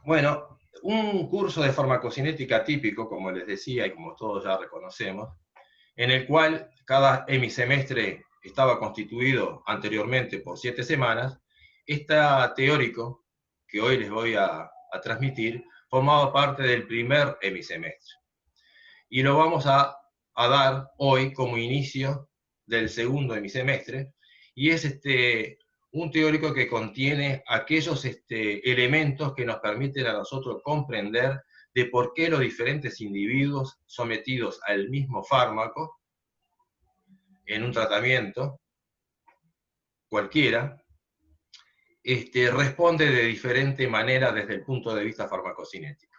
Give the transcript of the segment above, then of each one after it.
Bueno, un curso de farmacocinética típico, como les decía y como todos ya reconocemos, en el cual cada hemisemestre estaba constituido anteriormente por 7 semanas, está teórico, que hoy les voy a transmitir, formaba parte del primer hemisemestre. Y lo vamos a dar hoy como inicio del segundo hemisemestre, y es un teórico que contiene aquellos elementos que nos permiten a nosotros comprender de por qué los diferentes individuos sometidos al mismo fármaco en un tratamiento cualquiera, responde de diferente manera desde el punto de vista farmacocinético.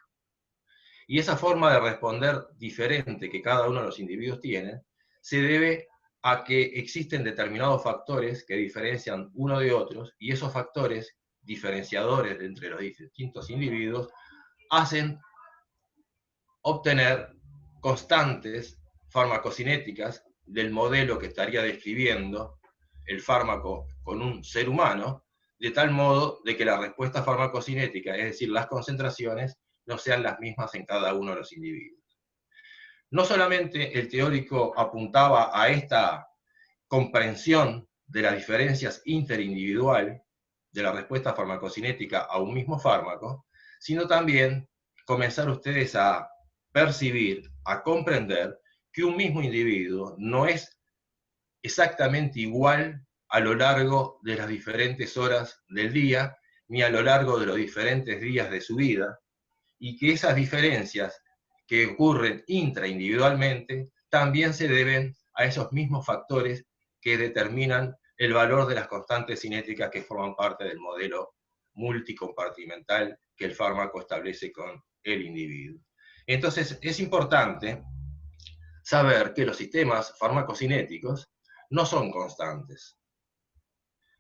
Y esa forma de responder diferente que cada uno de los individuos tiene se debe a que existen determinados factores que diferencian uno de otros, y esos factores diferenciadores entre los distintos individuos hacen obtener constantes farmacocinéticas del modelo que estaría describiendo el fármaco con un ser humano, de tal modo de que la respuesta farmacocinética, es decir, las concentraciones, no sean las mismas en cada uno de los individuos. No solamente el teórico apuntaba a esta comprensión de las diferencias interindividual de la respuesta farmacocinética a un mismo fármaco, sino también comenzar ustedes a percibir, a comprender que un mismo individuo no es exactamente igual a lo largo de las diferentes horas del día, ni a lo largo de los diferentes días de su vida, y que esas diferencias que ocurren intraindividualmente también se deben a esos mismos factores que determinan el valor de las constantes cinéticas que forman parte del modelo multicompartimental que el fármaco establece con el individuo. Entonces, es importante saber que los sistemas farmacocinéticos no son constantes.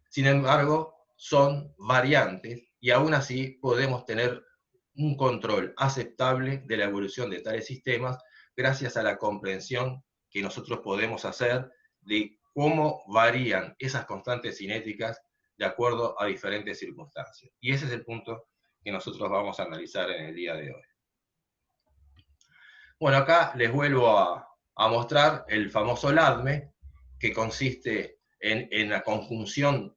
Sin embargo, son variantes y aún así podemos tener un control aceptable de la evolución de tales sistemas gracias a la comprensión que nosotros podemos hacer de cómo varían esas constantes cinéticas de acuerdo a diferentes circunstancias. Y ese es el punto que nosotros vamos a analizar en el día de hoy. Bueno, acá les vuelvo a mostrar el famoso LADME, que consiste en la conjunción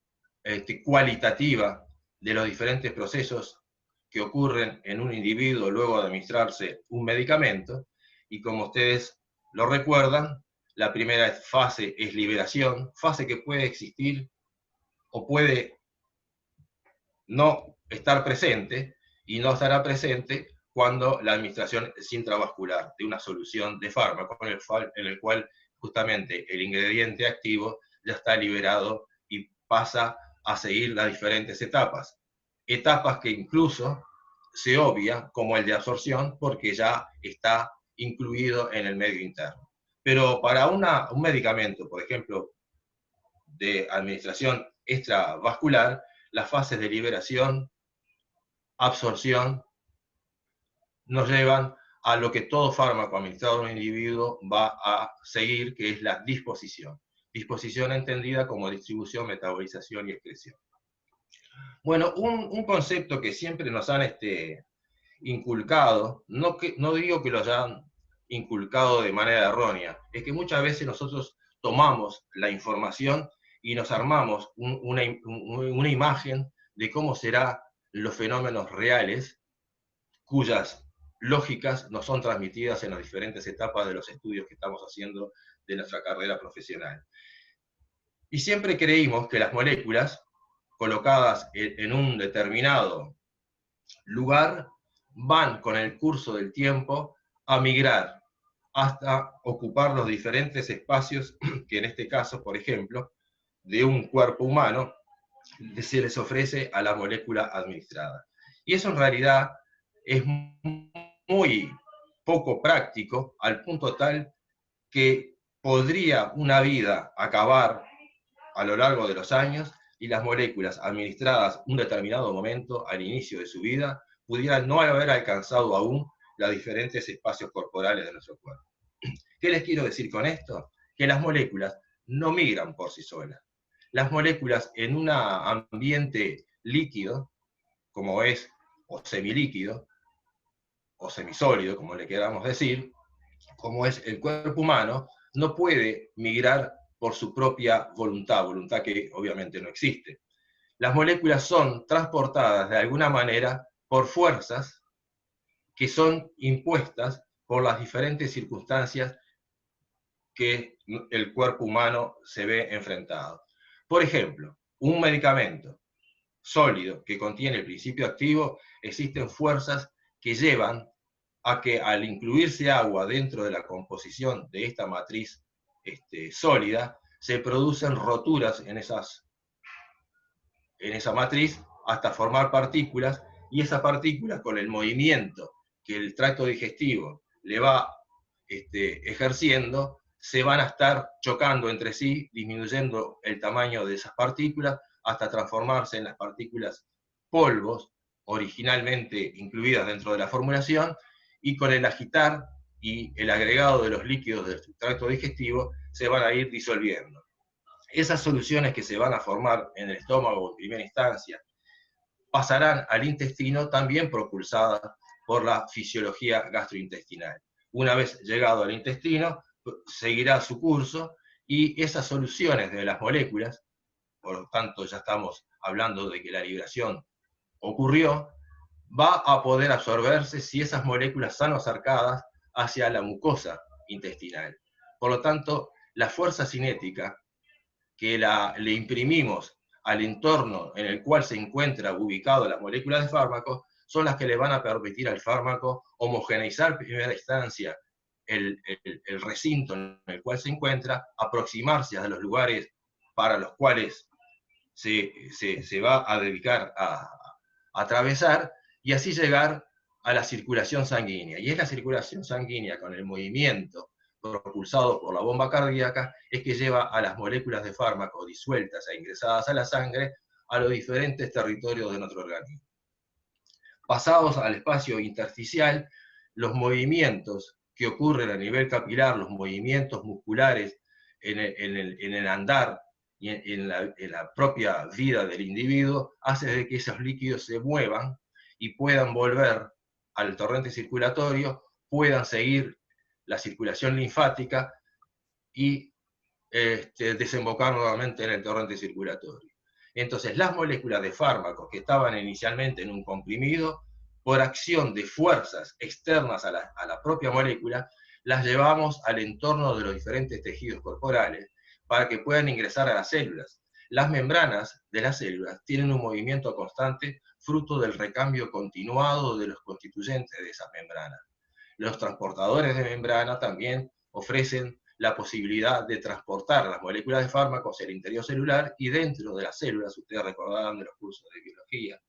cualitativa de los diferentes procesos que ocurren en un individuo luego de administrarse un medicamento, y como ustedes lo recuerdan, la primera fase es liberación, fase que puede existir o puede no estar presente, y no estará presente cuando la administración es intravascular de una solución de fármaco en el cual justamente el ingrediente activo ya está liberado y pasa a seguir las diferentes etapas. Etapas que incluso se obvia, como el de absorción, porque ya está incluido en el medio interno. Pero para un medicamento, por ejemplo, de administración extravascular, las fases de liberación, absorción, nos llevan a lo que todo fármaco administrado a un individuo va a seguir, que es la disposición. Disposición entendida como distribución, metabolización y excreción. Bueno, un concepto que siempre nos han inculcado, no digo que lo hayan inculcado de manera errónea, es que muchas veces nosotros tomamos la información y nos armamos una imagen de cómo serán los fenómenos reales, cuyas lógicas nos son transmitidas en las diferentes etapas de los estudios que estamos haciendo de nuestra carrera profesional. Y siempre creímos que las moléculas colocadas en un determinado lugar van con el curso del tiempo a migrar hasta ocupar los diferentes espacios que en este caso, por ejemplo, de un cuerpo humano se les ofrece a la molécula administrada. Y eso en realidad es muy poco práctico, al punto tal que podría una vida acabar a lo largo de los años y las moléculas administradas un determinado momento al inicio de su vida pudieran no haber alcanzado aún los diferentes espacios corporales de nuestro cuerpo. ¿Qué les quiero decir con esto? Que las moléculas no migran por sí solas. Las moléculas en un ambiente líquido, como es o semilíquido, o semisólido, como le queramos decir, como es el cuerpo humano, no puede migrar por su propia voluntad, voluntad que obviamente no existe. Las moléculas son transportadas de alguna manera por fuerzas que son impuestas por las diferentes circunstancias que el cuerpo humano se ve enfrentado. Por ejemplo, un medicamento sólido que contiene el principio activo, existen fuerzas que llevan a que al incluirse agua dentro de la composición de esta matriz sólida, se producen roturas en esa matriz hasta formar partículas, y esa partícula con el movimiento que el tracto digestivo le va ejerciendo, se van a estar chocando entre sí, disminuyendo el tamaño de esas partículas hasta transformarse en las partículas polvos, originalmente incluidas dentro de la formulación, y con el agitar y el agregado de los líquidos del tracto digestivo se van a ir disolviendo. Esas soluciones que se van a formar en el estómago en primera instancia pasarán al intestino también propulsadas por la fisiología gastrointestinal. Una vez llegado al intestino, seguirá su curso y esas soluciones de las moléculas, por lo tanto ya estamos hablando de que la liberación ocurrió, va a poder absorberse si esas moléculas son acercadas hacia la mucosa intestinal. Por lo tanto, la fuerza cinética que le imprimimos al entorno en el cual se encuentra ubicado las moléculas de fármaco, son las que le van a permitir al fármaco homogeneizar en primera instancia el recinto en el cual se encuentra, aproximarse a los lugares para los cuales se va a dedicar a atravesar, y así llegar a la circulación sanguínea. Y es la circulación sanguínea con el movimiento propulsado por la bomba cardíaca es que lleva a las moléculas de fármaco disueltas e ingresadas a la sangre a los diferentes territorios de nuestro organismo. Pasados al espacio intersticial, los movimientos que ocurren a nivel capilar, los movimientos musculares en el andar y en la propia vida del individuo, hace de que esos líquidos se muevan y puedan volver al torrente circulatorio, puedan seguir la circulación linfática y desembocar nuevamente en el torrente circulatorio. Entonces, las moléculas de fármacos que estaban inicialmente en un comprimido, por acción de fuerzas externas a la propia molécula, las llevamos al entorno de los diferentes tejidos corporales para que puedan ingresar a las células. Las membranas de las células tienen un movimiento constante fruto del recambio continuado de los constituyentes de esas membranas. Los transportadores de membrana también ofrecen la posibilidad de transportar las moléculas de fármacos al interior celular y dentro de las células. Ustedes recordarán de los cursos de biología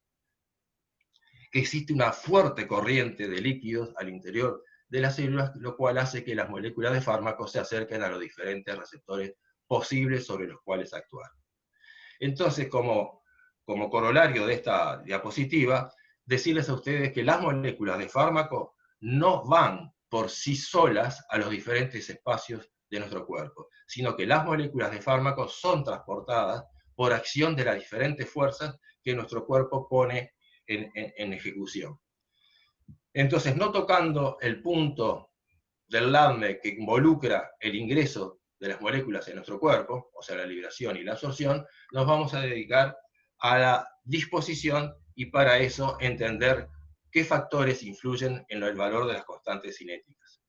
que existe una fuerte corriente de líquidos al interior de las células, lo cual hace que las moléculas de fármacos se acerquen a los diferentes receptores posibles sobre los cuales actuar. Entonces, como corolario de esta diapositiva, decirles a ustedes que las moléculas de fármaco no van por sí solas a los diferentes espacios de nuestro cuerpo, sino que las moléculas de fármaco son transportadas por acción de las diferentes fuerzas que nuestro cuerpo pone en ejecución. Entonces, no tocando el punto del LADME que involucra el ingreso de las moléculas en nuestro cuerpo, o sea, la liberación y la absorción, nos vamos a dedicar a la disposición y para eso entender qué factores influyen en el valor de las constantes cinéticas.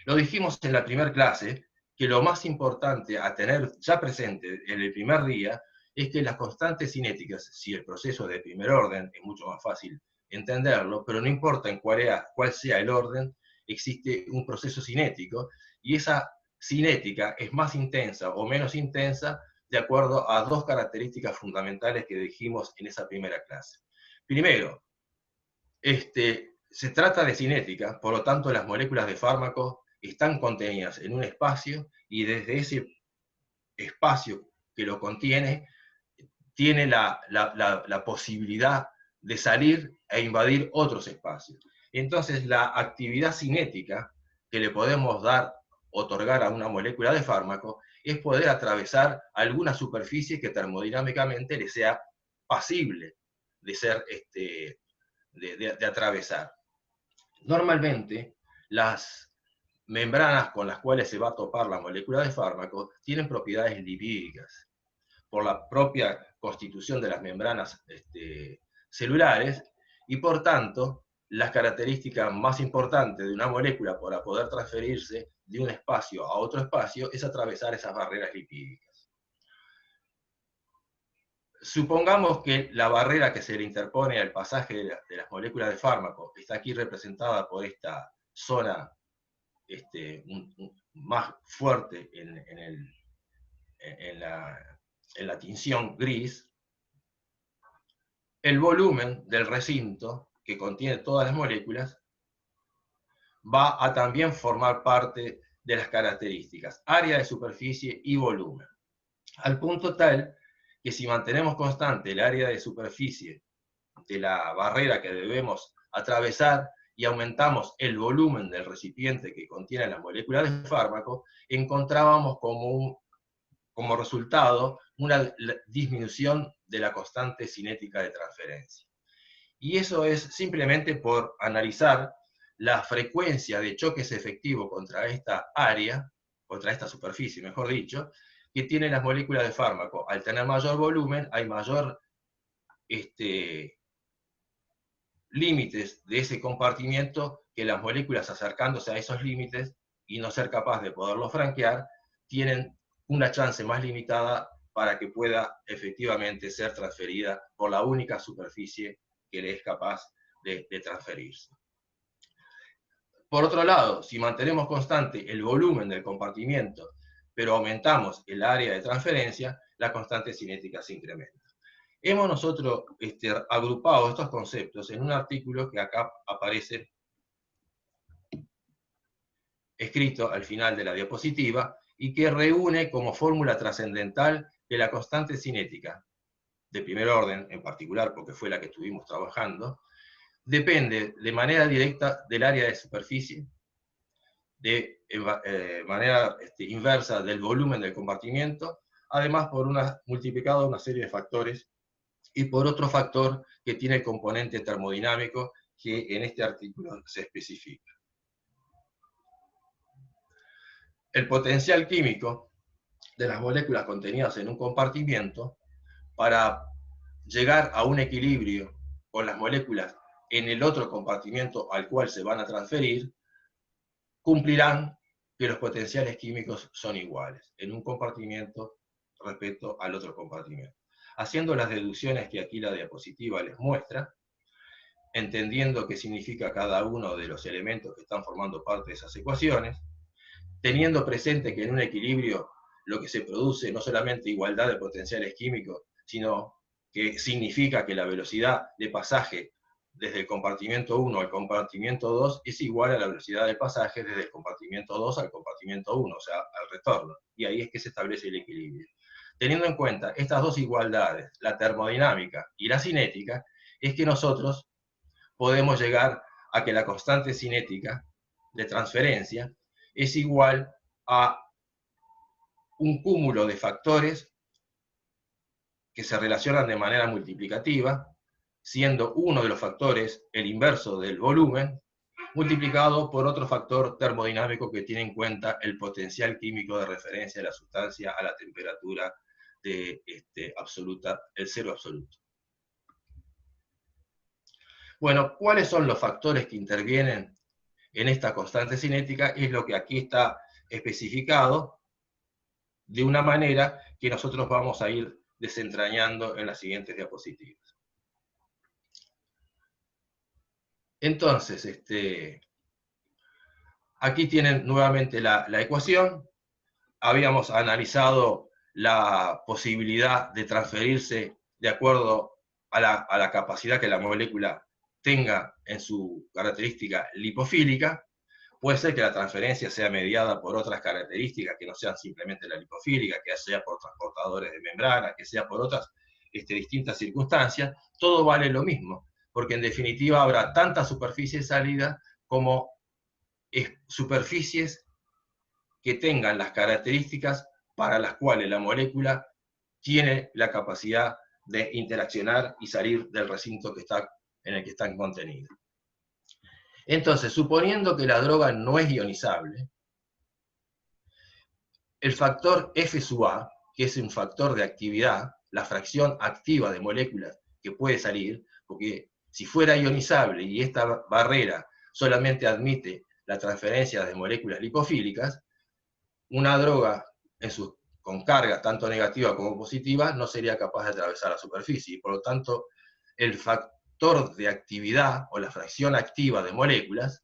Lo dijimos en la primera clase, que lo más importante a tener ya presente en el primer día es que las constantes cinéticas, si el proceso es de primer orden, es mucho más fácil entenderlo, pero no importa en cuál sea el orden, existe un proceso cinético, y esa cinética es más intensa o menos intensa de acuerdo a dos características fundamentales que dijimos en esa primera clase. Primero, se trata de cinética, por lo tanto las moléculas de fármaco están contenidas en un espacio y desde ese espacio que lo contiene, tiene la posibilidad de salir e invadir otros espacios. Entonces, la actividad cinética que le podemos otorgar a una molécula de fármaco es poder atravesar alguna superficie que termodinámicamente le sea pasible de ser de atravesar. Normalmente, las membranas con las cuales se va a topar la molécula de fármaco tienen propiedades lipídicas. Por la propia constitución de las membranas celulares, y por tanto, las características más importantes de una molécula para poder transferirse de un espacio a otro espacio es atravesar esas barreras lipídicas. Supongamos que la barrera que se le interpone al pasaje de las moléculas de fármaco está aquí representada por esta zona más fuerte en la tinción gris. El volumen del recinto que contiene todas las moléculas va a también formar parte de las características, área de superficie y volumen. Al punto tal que si mantenemos constante el área de superficie de la barrera que debemos atravesar y aumentamos el volumen del recipiente que contiene la molécula de fármaco, encontrábamos como resultado una disminución de la constante cinética de transferencia. Y eso es simplemente por analizar la frecuencia de choques efectivos contra esta área, contra esta superficie, mejor dicho, que tienen las moléculas de fármaco. Al tener mayor volumen, hay mayor límites de ese compartimiento que las moléculas acercándose a esos límites y no ser capaz de poderlo franquear, tienen una chance más limitada para que pueda efectivamente ser transferida por la única superficie que le es capaz de transferirse. Por otro lado, si mantenemos constante el volumen del compartimiento, pero aumentamos el área de transferencia, la constante cinética se incrementa. Hemos nosotros agrupado estos conceptos en un artículo que acá aparece escrito al final de la diapositiva y que reúne como fórmula trascendental de la constante cinética, de primer orden en particular, porque fue la que estuvimos trabajando, depende de manera directa del área de superficie, de manera inversa del volumen del compartimiento, además multiplicado una serie de factores, y por otro factor que tiene el componente termodinámico que en este artículo se especifica. El potencial químico de las moléculas contenidas en un compartimiento, para llegar a un equilibrio con las moléculas en el otro compartimiento al cual se van a transferir, cumplirán que los potenciales químicos son iguales en un compartimiento respecto al otro compartimiento. Haciendo las deducciones que aquí la diapositiva les muestra, entendiendo qué significa cada uno de los elementos que están formando parte de esas ecuaciones, teniendo presente que en un equilibrio lo que se produce no solamente igualdad de potenciales químicos, sino que significa que la velocidad de pasaje desde el compartimiento 1 al compartimiento 2 es igual a la velocidad de pasaje desde el compartimiento 2 al compartimiento 1, o sea, al retorno. Y ahí es que se establece el equilibrio. Teniendo en cuenta estas dos igualdades, la termodinámica y la cinética, es que nosotros podemos llegar a que la constante cinética de transferencia es igual a un cúmulo de factores que se relacionan de manera multiplicativa, siendo uno de los factores el inverso del volumen, multiplicado por otro factor termodinámico que tiene en cuenta el potencial químico de referencia de la sustancia a la temperatura de absoluta, el cero absoluto. Bueno, ¿cuáles son los factores que intervienen en esta constante cinética? Es lo que aquí está especificado de una manera que nosotros vamos a ir desentrañando en las siguientes diapositivas. Entonces, aquí tienen nuevamente la ecuación. Habíamos analizado la posibilidad de transferirse de acuerdo a la capacidad que la molécula tenga en su característica lipofílica. Puede ser que la transferencia sea mediada por otras características que no sean simplemente la lipofílica, que sea por transportadores de membrana, que sea por otras distintas circunstancias. Todo vale lo mismo, porque en definitiva habrá tanta superficie de salida como superficies que tengan las características para las cuales la molécula tiene la capacidad de interaccionar y salir del recinto que está en el que están contenidos. Entonces, suponiendo que la droga no es ionizable, el factor F sub A, que es un factor de actividad, la fracción activa de moléculas que puede salir, porque si fuera ionizable y esta barrera solamente admite la transferencia de moléculas lipofílicas, una droga con carga tanto negativa como positiva no sería capaz de atravesar la superficie, y por lo tanto el factor de actividad o la fracción activa de moléculas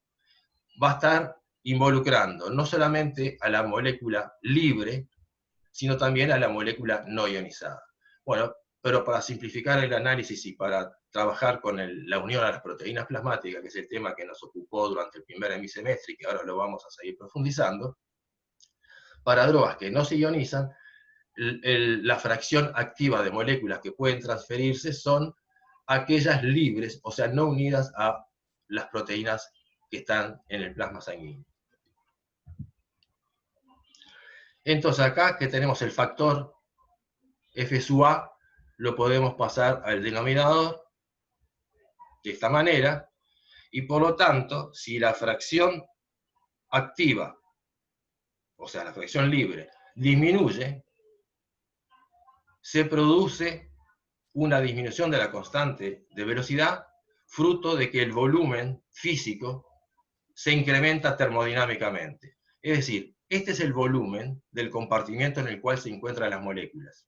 va a estar involucrando no solamente a la molécula libre, sino también a la molécula no ionizada. Bueno, pero para simplificar el análisis y para trabajar con la unión a las proteínas plasmáticas, que es el tema que nos ocupó durante el primer hemisemestre y que ahora lo vamos a seguir profundizando, para drogas que no se ionizan, la fracción activa de moléculas que pueden transferirse son aquellas libres, o sea, no unidas a las proteínas que están en el plasma sanguíneo. Entonces acá que tenemos el factor F sub A, lo podemos pasar al denominador de esta manera, y por lo tanto, si la fracción activa, o sea, la fracción libre, disminuye, se produce una disminución de la constante de velocidad, fruto de que el volumen físico se incrementa termodinámicamente. Es decir, este es el volumen del compartimiento en el cual se encuentran las moléculas.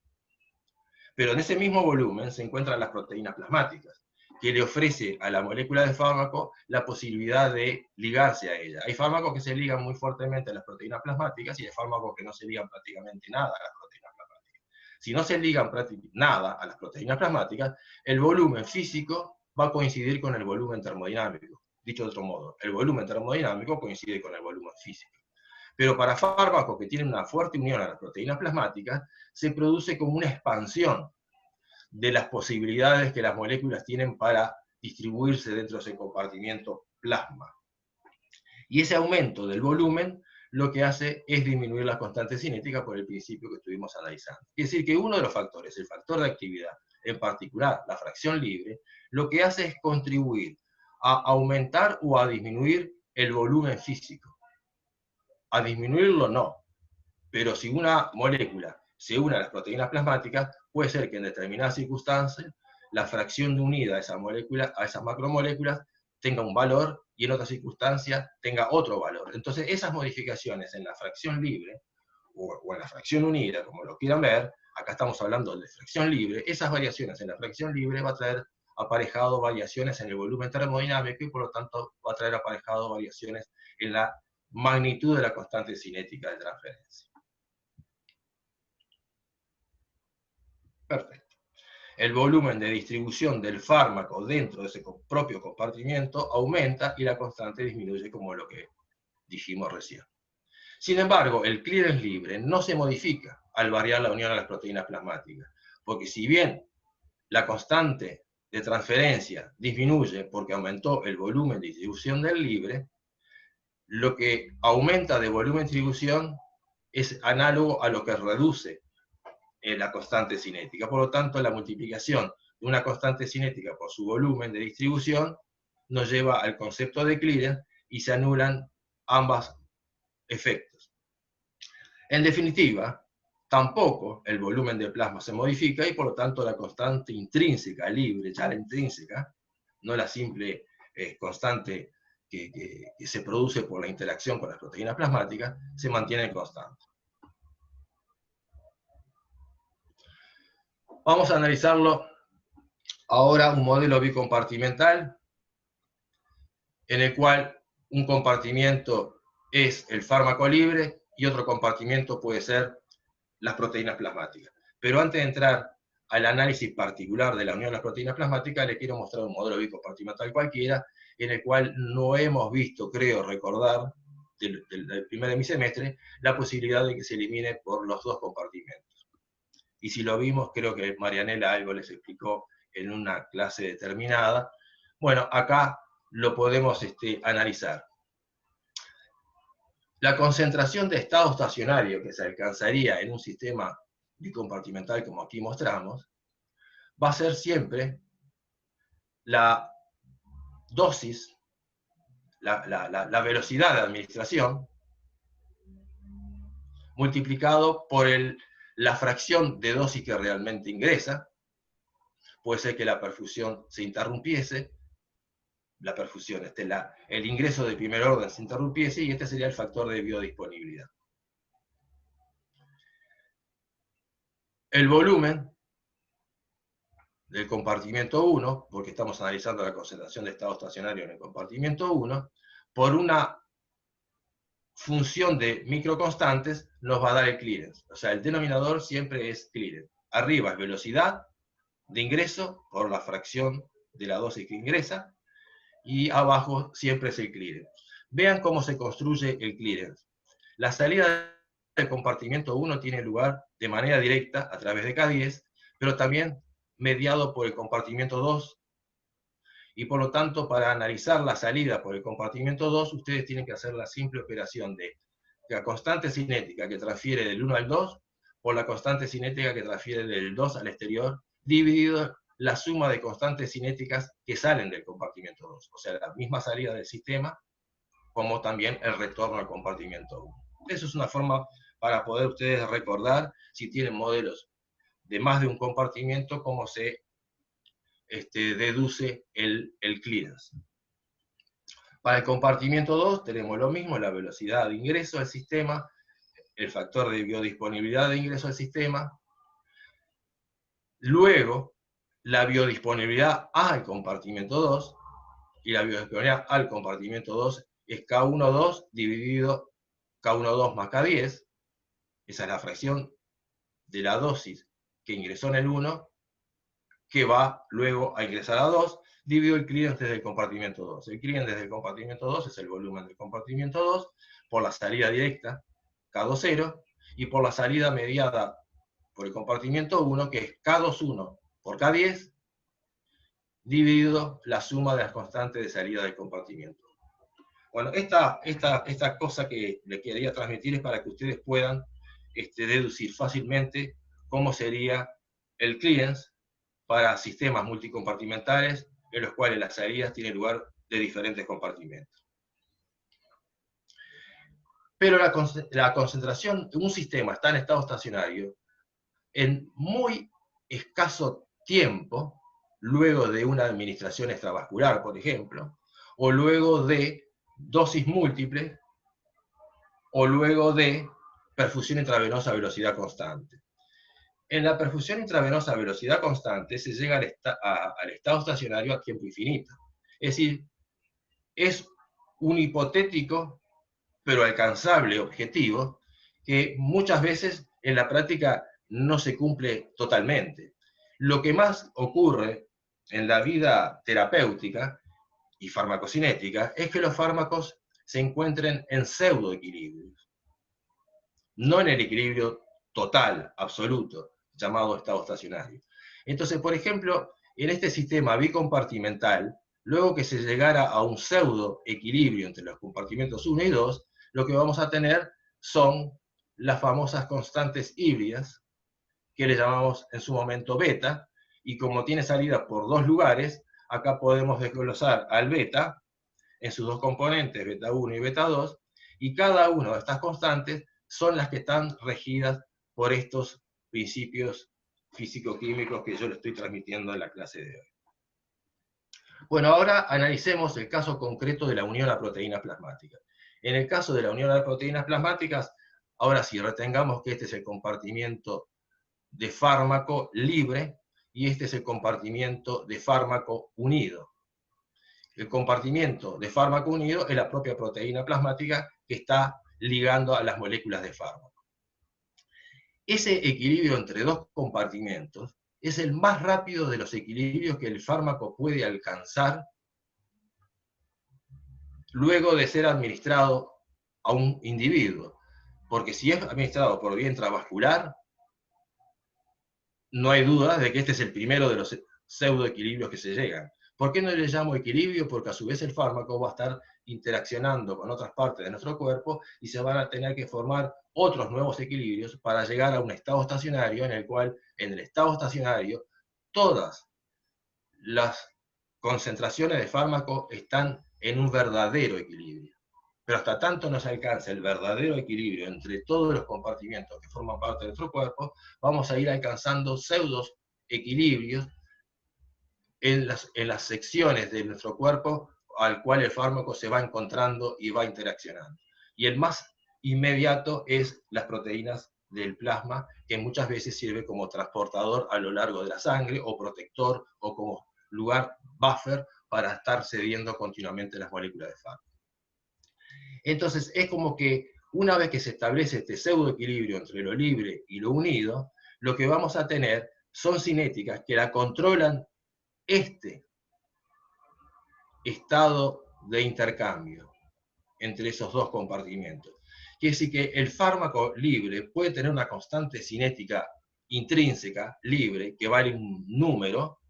Pero en ese mismo volumen se encuentran las proteínas plasmáticas, que le ofrece a la molécula de fármaco la posibilidad de ligarse a ella. Hay fármacos que se ligan muy fuertemente a las proteínas plasmáticas y hay fármacos que no se ligan prácticamente nada a las proteínas plasmáticas. Si no se ligan nada a las proteínas plasmáticas, el volumen físico va a coincidir con el volumen termodinámico. Dicho de otro modo, el volumen termodinámico coincide con el volumen físico. Pero para fármacos que tienen una fuerte unión a las proteínas plasmáticas, se produce como una expansión de las posibilidades que las moléculas tienen para distribuirse dentro de ese compartimiento plasma. Y ese aumento del volumen lo que hace es disminuir la constante cinética por el principio que estuvimos analizando. Es decir, que uno de los factores, el factor de actividad, en particular la fracción libre, lo que hace es contribuir a aumentar o a disminuir el volumen físico. A disminuirlo no, pero si una molécula se une a las proteínas plasmáticas, puede ser que en determinadas circunstancias la fracción de unida a esa molécula, a esas macromoléculas, tenga un valor y en otras circunstancias tenga otro valor. Entonces esas modificaciones en la fracción libre o en la fracción unida, como lo quieran ver, acá estamos hablando de fracción libre, esas variaciones en la fracción libre va a traer aparejado variaciones en el volumen termodinámico y por lo tanto va a traer aparejado variaciones en la magnitud de la constante cinética de transferencia. Perfecto. El volumen de distribución del fármaco dentro de ese propio compartimiento aumenta y la constante disminuye, como lo que dijimos recién. Sin embargo, el clearance libre no se modifica al variar la unión a las proteínas plasmáticas, porque si bien la constante de transferencia disminuye porque aumentó el volumen de distribución del libre, lo que aumenta de volumen de distribución es análogo a lo que reduce la constante cinética. Por lo tanto, la multiplicación de una constante cinética por su volumen de distribución nos lleva al concepto de clearance y se anulan ambos efectos. En definitiva, tampoco el volumen de plasma se modifica y por lo tanto la constante intrínseca libre, ya la intrínseca, no la simple constante que se produce por la interacción con las proteínas plasmáticas, se mantiene constante. Vamos a analizarlo ahora un modelo bicompartimental en el cual un compartimiento es el fármaco libre y otro compartimiento puede ser las proteínas plasmáticas. Pero antes de entrar al análisis particular de la unión de las proteínas plasmáticas, les quiero mostrar un modelo bicompartimental cualquiera en el cual no hemos visto, creo recordar, del primer hemisemestre, la posibilidad de que se elimine por los dos compartimentos. Y si lo vimos, creo que Marianela algo les explicó en una clase determinada. Bueno, acá lo podemos analizar. La concentración de estado estacionario que se alcanzaría en un sistema bicompartimental como aquí mostramos, va a ser siempre la dosis, la velocidad de administración, multiplicado por la fracción de dosis que realmente ingresa. Puede ser que la perfusión se interrumpiese, el ingreso de primer orden se interrumpiese, y este sería el factor de biodisponibilidad. El volumen del compartimiento 1, porque estamos analizando la concentración de estado estacionario en el compartimiento 1, por una función de microconstantes nos va a dar el clearance. O sea, el denominador siempre es clearance. Arriba es velocidad de ingreso por la fracción de la dosis que ingresa, y abajo siempre es el clearance. Vean cómo se construye el clearance. La salida del compartimiento 1 tiene lugar de manera directa a través de K10, pero también mediado por el compartimiento 2, y por lo tanto, para analizar la salida por el compartimiento 2, ustedes tienen que hacer la simple operación de la constante cinética que transfiere del 1 al 2 por la constante cinética que transfiere del 2 al exterior, dividido la suma de constantes cinéticas que salen del compartimiento 2, o sea, la misma salida del sistema, como también el retorno al compartimiento 1. Eso es una forma para poder ustedes recordar, si tienen modelos de más de un compartimiento, cómo se deduce el clearance. Para el compartimiento 2 tenemos lo mismo, la velocidad de ingreso al sistema, el factor de biodisponibilidad de ingreso al sistema, luego la biodisponibilidad al compartimiento 2, y la biodisponibilidad al compartimiento 2 es K12 dividido K12 más K10, esa es la fracción de la dosis que ingresó en el 1, que va luego a ingresar a 2, dividido el clearance desde el compartimiento 2. El clearance desde el compartimiento 2 es el volumen del compartimiento 2 por la salida directa, K20, y por la salida mediada por el compartimiento 1, que es K21 por K10, dividido la suma de las constantes de salida del compartimiento. Bueno, esta cosa que le quería transmitir es para que ustedes puedan deducir fácilmente cómo sería el clearance para sistemas multicompartimentales en los cuales las salidas tienen lugar de diferentes compartimentos. Pero la concentración de un sistema está en estado estacionario en muy escaso tiempo, luego de una administración extravascular, por ejemplo, o luego de dosis múltiples, o luego de perfusión intravenosa a velocidad constante. En la perfusión intravenosa a velocidad constante se llega al estado estacionario a tiempo infinito. Es decir, es un hipotético, pero alcanzable objetivo, que muchas veces en la práctica no se cumple totalmente. Lo que más ocurre en la vida terapéutica y farmacocinética es que los fármacos se encuentren en pseudoequilibrios, no en el equilibrio total, absoluto, llamado estado estacionario. Entonces, por ejemplo, en este sistema bicompartimental, luego que se llegara a un pseudoequilibrio entre los compartimentos 1 y 2, lo que vamos a tener son las famosas constantes híbridas, que le llamamos en su momento beta, y como tiene salida por dos lugares, acá podemos desglosar al beta en sus dos componentes, beta 1 y beta 2, y cada una de estas constantes son las que están regidas por estos principios físico-químicos que yo le estoy transmitiendo en la clase de hoy. Bueno, ahora analicemos el caso concreto de la unión a proteínas plasmáticas. En el caso de la unión a proteínas plasmáticas, ahora sí, retengamos que este es el compartimiento de fármaco libre y este es el compartimiento de fármaco unido. El compartimiento de fármaco unido es la propia proteína plasmática que está ligando a las moléculas de fármaco. Ese equilibrio entre dos compartimentos es el más rápido de los equilibrios que el fármaco puede alcanzar luego de ser administrado a un individuo. Porque si es administrado por vía intravascular, no hay duda de que este es el primero de los pseudoequilibrios que se llegan. ¿Por qué no le llamo equilibrio? Porque a su vez el fármaco va a estar interaccionando con otras partes de nuestro cuerpo y se van a tener que formar otros nuevos equilibrios para llegar a un estado estacionario en el cual, en el estado estacionario, todas las concentraciones de fármaco están en un verdadero equilibrio. Pero hasta tanto no se alcanza el verdadero equilibrio entre todos los compartimentos que forman parte de nuestro cuerpo, vamos a ir alcanzando pseudos equilibrios en las secciones de nuestro cuerpo al cual el fármaco se va encontrando y va interaccionando. Y el más inmediato es las proteínas del plasma, que muchas veces sirve como transportador a lo largo de la sangre, o protector, o como lugar buffer para estar cediendo continuamente las moléculas de fármaco. Entonces es como que una vez que se establece este pseudoequilibrio entre lo libre y lo unido, lo que vamos a tener son cinéticas que la controlan este estado de intercambio entre esos dos compartimentos. Quiere decir que el fármaco libre puede tener una constante cinética intrínseca, libre, que vale un número,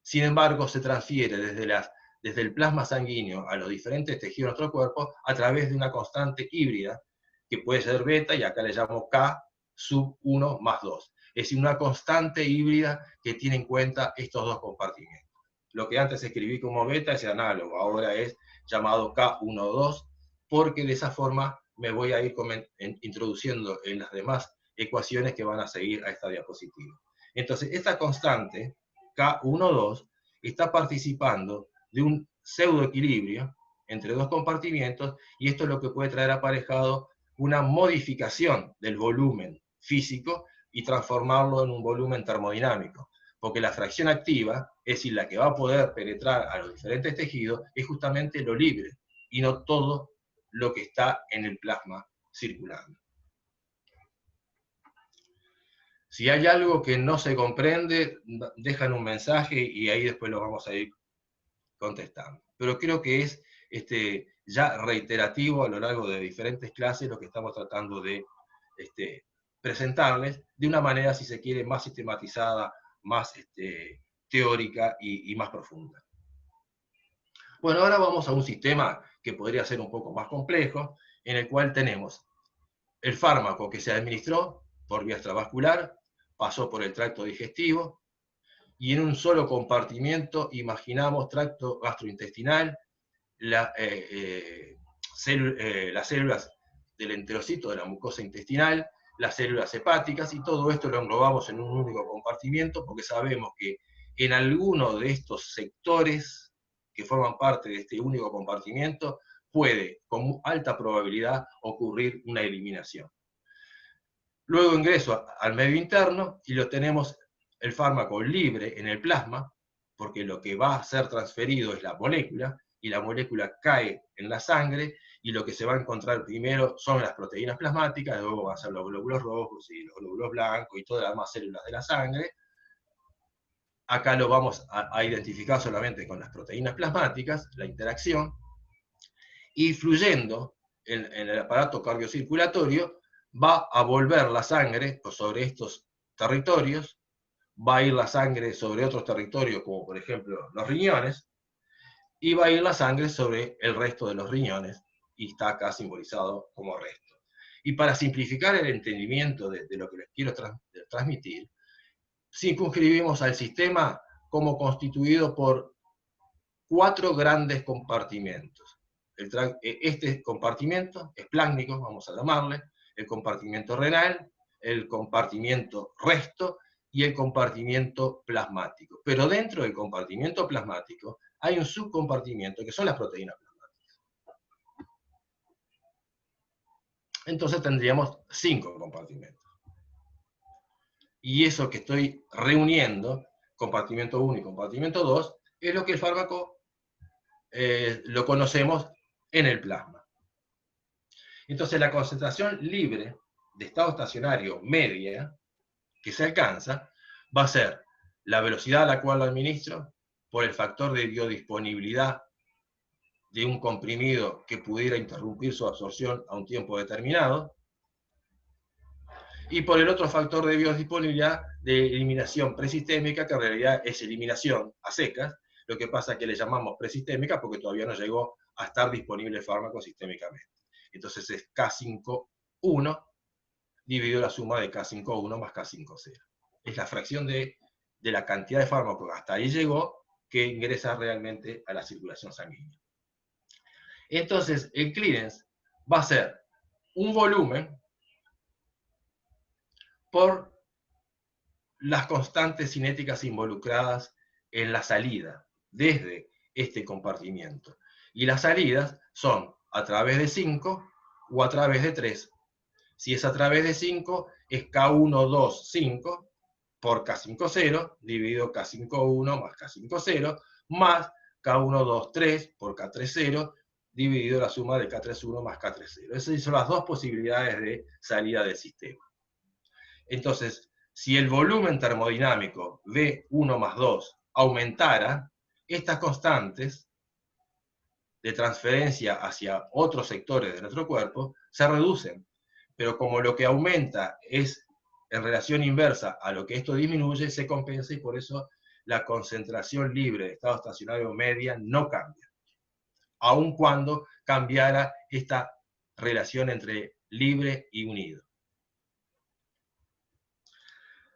sin embargo se transfiere desde el plasma sanguíneo a los diferentes tejidos de nuestro cuerpo a través de una constante híbrida, que puede ser beta, y acá le llamo K sub 1 más 2. Es decir, una constante híbrida que tiene en cuenta estos dos compartimentos. Lo que antes escribí como beta es análogo, ahora es llamado K12, porque de esa forma me voy a ir introduciendo en las demás ecuaciones que van a seguir a esta diapositiva. Entonces, esta constante, K12, está participando de un pseudoequilibrio entre dos compartimentos, y esto es lo que puede traer aparejado una modificación del volumen físico y transformarlo en un volumen termodinámico, porque la fracción activa, es decir, la que va a poder penetrar a los diferentes tejidos, es justamente lo libre, y no todo lo que está en el plasma circulando. Si hay algo que no se comprende, dejan un mensaje y ahí después lo vamos a ir contestando. Pero creo que es ya reiterativo a lo largo de diferentes clases lo que estamos tratando de presentarles de una manera, si se quiere, más sistematizada, más teórica y más profunda. Bueno, ahora vamos a un sistema que podría ser un poco más complejo, en el cual tenemos el fármaco que se administró por vía extravascular, pasó por el tracto digestivo, y en un solo compartimiento imaginamos tracto gastrointestinal, las células del enterocito de la mucosa intestinal, las células hepáticas, y todo esto lo englobamos en un único compartimento, porque sabemos que en alguno de estos sectores que forman parte de este único compartimento puede, con alta probabilidad, ocurrir una eliminación. Luego ingreso al medio interno y lo tenemos el fármaco libre en el plasma, porque lo que va a ser transferido es la molécula, y la molécula cae en la sangre, y lo que se va a encontrar primero son las proteínas plasmáticas, luego van a ser los glóbulos rojos y los glóbulos blancos y todas las demás células de la sangre. Acá lo vamos a identificar solamente con las proteínas plasmáticas, la interacción, y fluyendo en el aparato cardiocirculatorio, va a volver la sangre sobre estos territorios, va a ir la sangre sobre otros territorios, como por ejemplo los riñones, y va a ir la sangre sobre el resto de los riñones, y está acá simbolizado como resto. Y para simplificar el entendimiento de lo que les quiero transmitir, circunscribimos al sistema como constituido por 4 grandes compartimentos. Este compartimento es plásmico, vamos a llamarle, el compartimento renal, el compartimento resto y el compartimento plasmático. Pero dentro del compartimento plasmático hay un subcompartimento que son las proteínas plasmáticas. Entonces tendríamos 5 compartimentos. Y eso que estoy reuniendo, compartimento 1 y compartimento 2, es lo que el fármaco lo conocemos en el plasma. Entonces la concentración libre de estado estacionario media que se alcanza va a ser la velocidad a la cual lo administro por el factor de biodisponibilidad de un comprimido que pudiera interrumpir su absorción a un tiempo determinado, y por el otro factor de biodisponibilidad de eliminación presistémica, que en realidad es eliminación a secas. Lo que pasa es que le llamamos presistémica porque todavía no llegó a estar disponible el fármaco sistémicamente. Entonces es K5,1 dividido la suma de K5,1 más K5,0. Es la fracción de la cantidad de fármaco que hasta ahí llegó que ingresa realmente a la circulación sanguínea. Entonces, el clearance va a ser un volumen por las constantes cinéticas involucradas en la salida desde este compartimiento. Y las salidas son a través de 5 o a través de 3. Si es a través de 5, es K1, 2, 5 por K5,0 dividido K5,1 más K5,0 más K1, 2, 3 por K3,0 dividido la suma de K3,1 más K3,0. Esas son las dos posibilidades de salida del sistema. Entonces, si el volumen termodinámico V1 más 2 aumentara, estas constantes de transferencia hacia otros sectores de nuestro cuerpo se reducen. Pero como lo que aumenta es en relación inversa a lo que esto disminuye, se compensa y por eso la concentración libre de estado estacionario media no cambia, aun cuando cambiara esta relación entre libre y unido.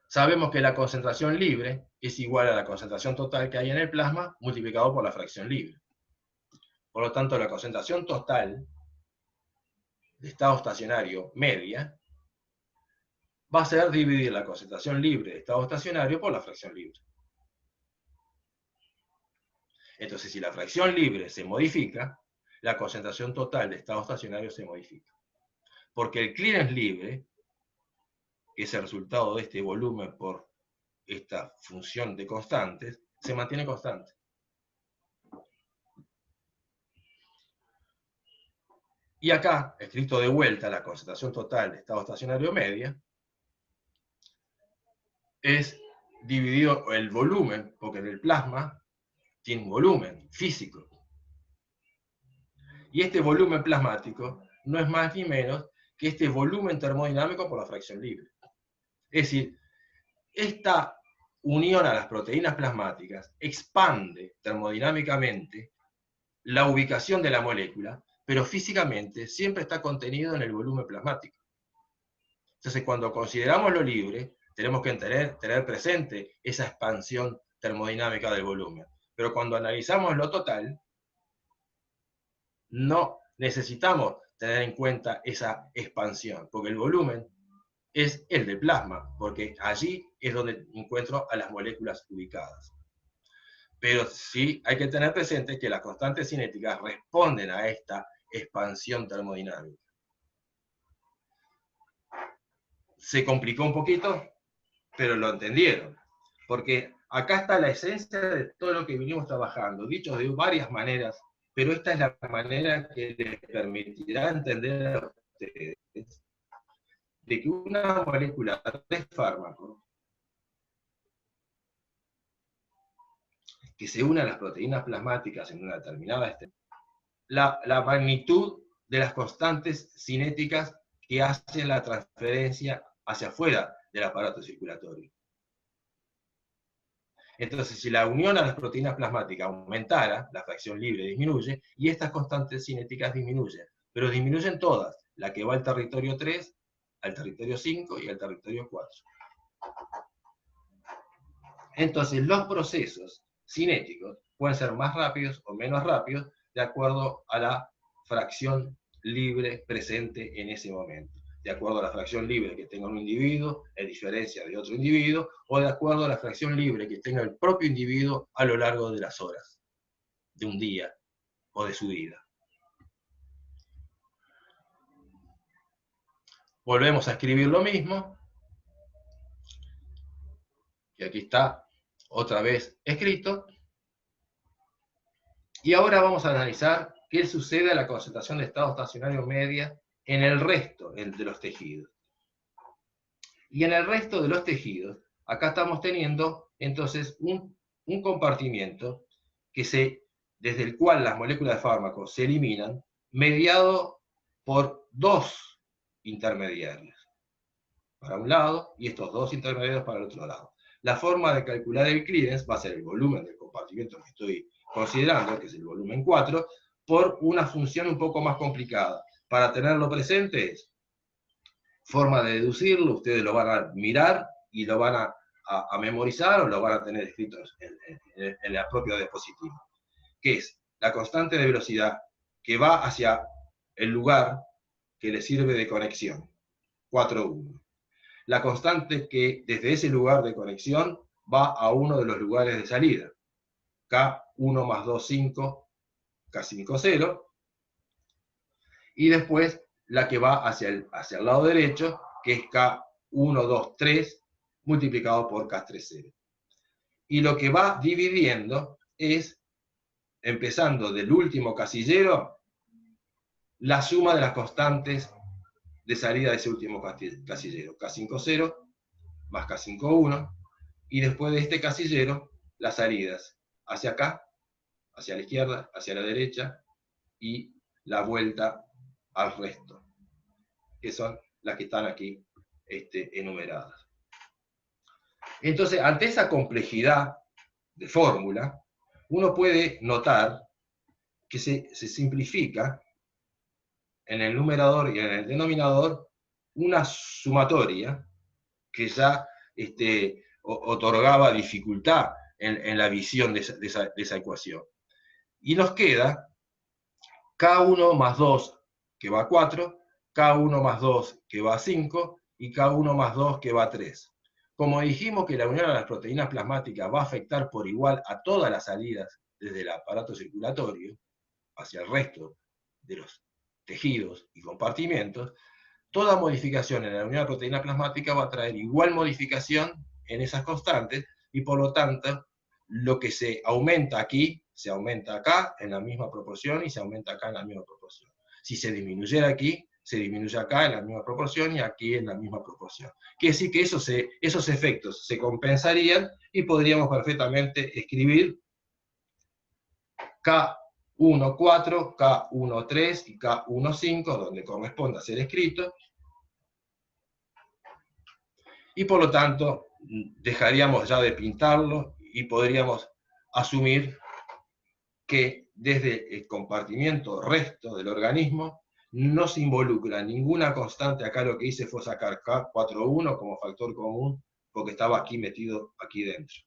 Sabemos que la concentración libre es igual a la concentración total que hay en el plasma multiplicado por la fracción libre. Por lo tanto, la concentración total de estado estacionario media va a ser dividir la concentración libre de estado estacionario por la fracción libre. Entonces, si la fracción libre se modifica, la concentración total de estado estacionario se modifica. Porque el clearance libre, que es el resultado de este volumen por esta función de constantes, se mantiene constante. Y acá, escrito de vuelta, la concentración total de estado estacionario media es dividido el volumen, porque en el plasma tiene un volumen físico. Y este volumen plasmático no es más ni menos que este volumen termodinámico por la fracción libre. Es decir, esta unión a las proteínas plasmáticas expande termodinámicamente la ubicación de la molécula, pero físicamente siempre está contenido en el volumen plasmático. Entonces, cuando consideramos lo libre, tenemos que tener presente esa expansión termodinámica del volumen. Pero cuando analizamos lo total, no necesitamos tener en cuenta esa expansión, porque el volumen es el del plasma, porque allí es donde encuentro a las moléculas ubicadas. Pero sí hay que tener presente que las constantes cinéticas responden a esta expansión termodinámica. Se complicó un poquito, pero lo entendieron, porque acá está la esencia de todo lo que vinimos trabajando, dicho de varias maneras, pero esta es la manera que les permitirá entender a ustedes de que una molécula de fármaco que se une a las proteínas plasmáticas en una determinada la magnitud de las constantes cinéticas que hacen la transferencia hacia afuera del aparato circulatorio. Entonces, si la unión a las proteínas plasmáticas aumentara, la fracción libre disminuye y estas constantes cinéticas disminuyen, pero disminuyen todas, la que va al territorio 3, al territorio 5 y al territorio 4. Entonces, los procesos cinéticos pueden ser más rápidos o menos rápidos de acuerdo a la fracción libre presente en ese momento. De acuerdo a la fracción libre que tenga un individuo, en diferencia de otro individuo, o de acuerdo a la fracción libre que tenga el propio individuo a lo largo de las horas, de un día o de su vida. Volvemos a escribir lo mismo, y aquí está otra vez escrito. Y ahora vamos a analizar qué sucede a la concentración de estado estacionario media en el resto de los tejidos. Y en el resto de los tejidos, acá estamos teniendo entonces un compartimiento desde el cual las moléculas de fármaco se eliminan, mediado por dos intermediarios para un lado y estos dos intermediarios para el otro lado. La forma de calcular el clearance va a ser el volumen del compartimento que estoy considerando, que es el volumen 4, por una función un poco más complicada. Para tenerlo presente es forma de deducirlo, ustedes lo van a mirar y lo van a a memorizar o lo van a tener escritos en la propia diapositiva, que es la constante de velocidad que va hacia el lugar que le sirve de conexión, 4,1. La constante que desde ese lugar de conexión va a uno de los lugares de salida, K1 más 2, 5, K5, 0, y después la que va hacia el lado derecho, que es K1, 2, 3, multiplicado por K3, 0. Y lo que va dividiendo es, empezando del último casillero, la suma de las constantes de salida de ese último casillero, K5, 0 más K5, 1, y después de este casillero, las salidas hacia acá, hacia la izquierda, hacia la derecha, y la vuelta al resto, que son las que están aquí enumeradas. Entonces, ante esa complejidad de fórmula, uno puede notar que se simplifica en el numerador y en el denominador una sumatoria que ya otorgaba dificultad en la visión de esa ecuación. Y nos queda K1 más 2 que va a 4, K1 más 2 que va a 5 y K1 más 2 que va a 3. Como dijimos que la unión de las proteínas plasmáticas va a afectar por igual a todas las salidas desde el aparato circulatorio hacia el resto de los tejidos y compartimentos, toda modificación en la unión de proteína plasmática va a traer igual modificación en esas constantes y por lo tanto lo que se aumenta aquí se aumenta acá en la misma proporción y se aumenta acá en la misma proporción. Si se disminuyera aquí, se disminuye acá en la misma proporción y aquí en la misma proporción. Quiere decir que esos efectos se compensarían y podríamos perfectamente escribir K1, 4, K1, 3 y K1, 5, donde corresponda ser escrito, y por lo tanto dejaríamos ya de pintarlo y podríamos asumir que desde el compartimiento resto del organismo no se involucra ninguna constante. Acá lo que hice fue sacar K41 como factor común porque estaba aquí metido aquí dentro.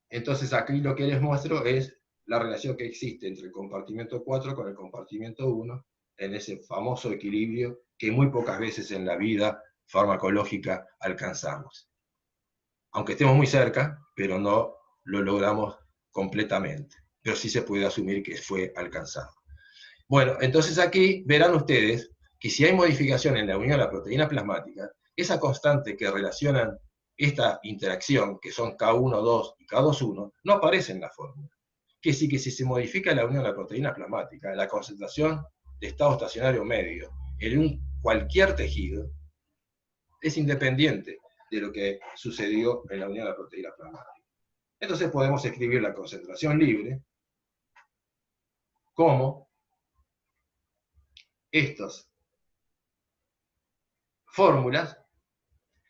Entonces aquí lo que les muestro es la relación que existe entre el compartimento 4 con el compartimento 1 en ese famoso equilibrio que muy pocas veces en la vida farmacológica alcanzamos. Aunque estemos muy cerca, pero no lo logramos completamente. Pero sí se puede asumir que fue alcanzado. Bueno, entonces aquí verán ustedes que si hay modificación en la unión de la proteína plasmática, esa constante que relacionan esta interacción, que son K1, 2 y K2, 1, no aparece en la fórmula. Que sí que si se modifica la unión de la proteína plasmática, la concentración de estado estacionario medio en cualquier tejido es independiente de lo que sucedió en la unión de la proteína plasmática. Entonces podemos escribir la concentración libre como estas fórmulas,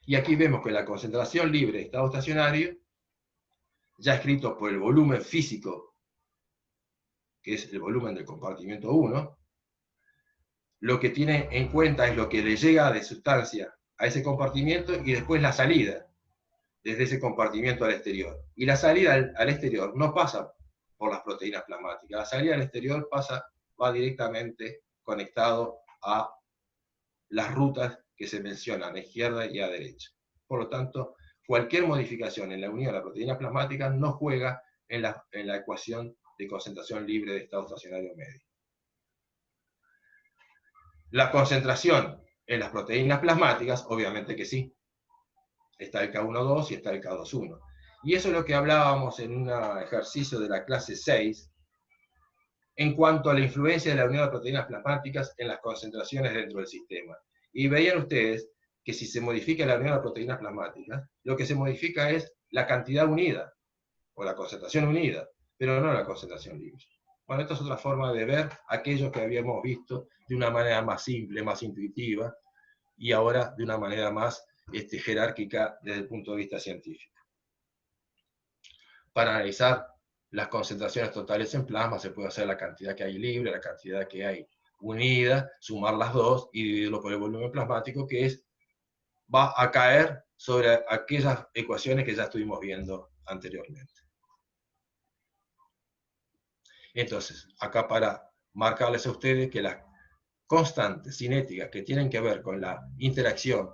y aquí vemos que la concentración libre de estado estacionario, ya escrito por el volumen físico, que es el volumen del compartimento 1, lo que tiene en cuenta es lo que le llega de sustancia a ese compartimiento y después la salida desde ese compartimiento al exterior. Y la salida al exterior no pasa por las proteínas plasmáticas, la salida al exterior va directamente conectado a las rutas que se mencionan a izquierda y a derecha. Por lo tanto, cualquier modificación en la unión de la proteína plasmática no juega en la ecuación de concentración libre de estado estacionario medio. La concentración en las proteínas plasmáticas, obviamente que sí. Está el K1,2 y está el K2,1. Y eso es lo que hablábamos en un ejercicio de la clase 6, en cuanto a la influencia de la unión de proteínas plasmáticas en las concentraciones dentro del sistema. Y veían ustedes que si se modifica la unión de proteínas plasmáticas, lo que se modifica es la cantidad unida, o la concentración unida, pero no la concentración libre. Bueno, esta es otra forma de ver aquello que habíamos visto de una manera más simple, más intuitiva, y ahora de una manera más jerárquica desde el punto de vista científico. Para analizar las concentraciones totales en plasma se puede hacer la cantidad que hay libre, la cantidad que hay unida, sumar las dos y dividirlo por el volumen plasmático, que va a caer sobre aquellas ecuaciones que ya estuvimos viendo anteriormente. Entonces, acá para marcarles a ustedes que las constantes cinéticas que tienen que ver con la interacción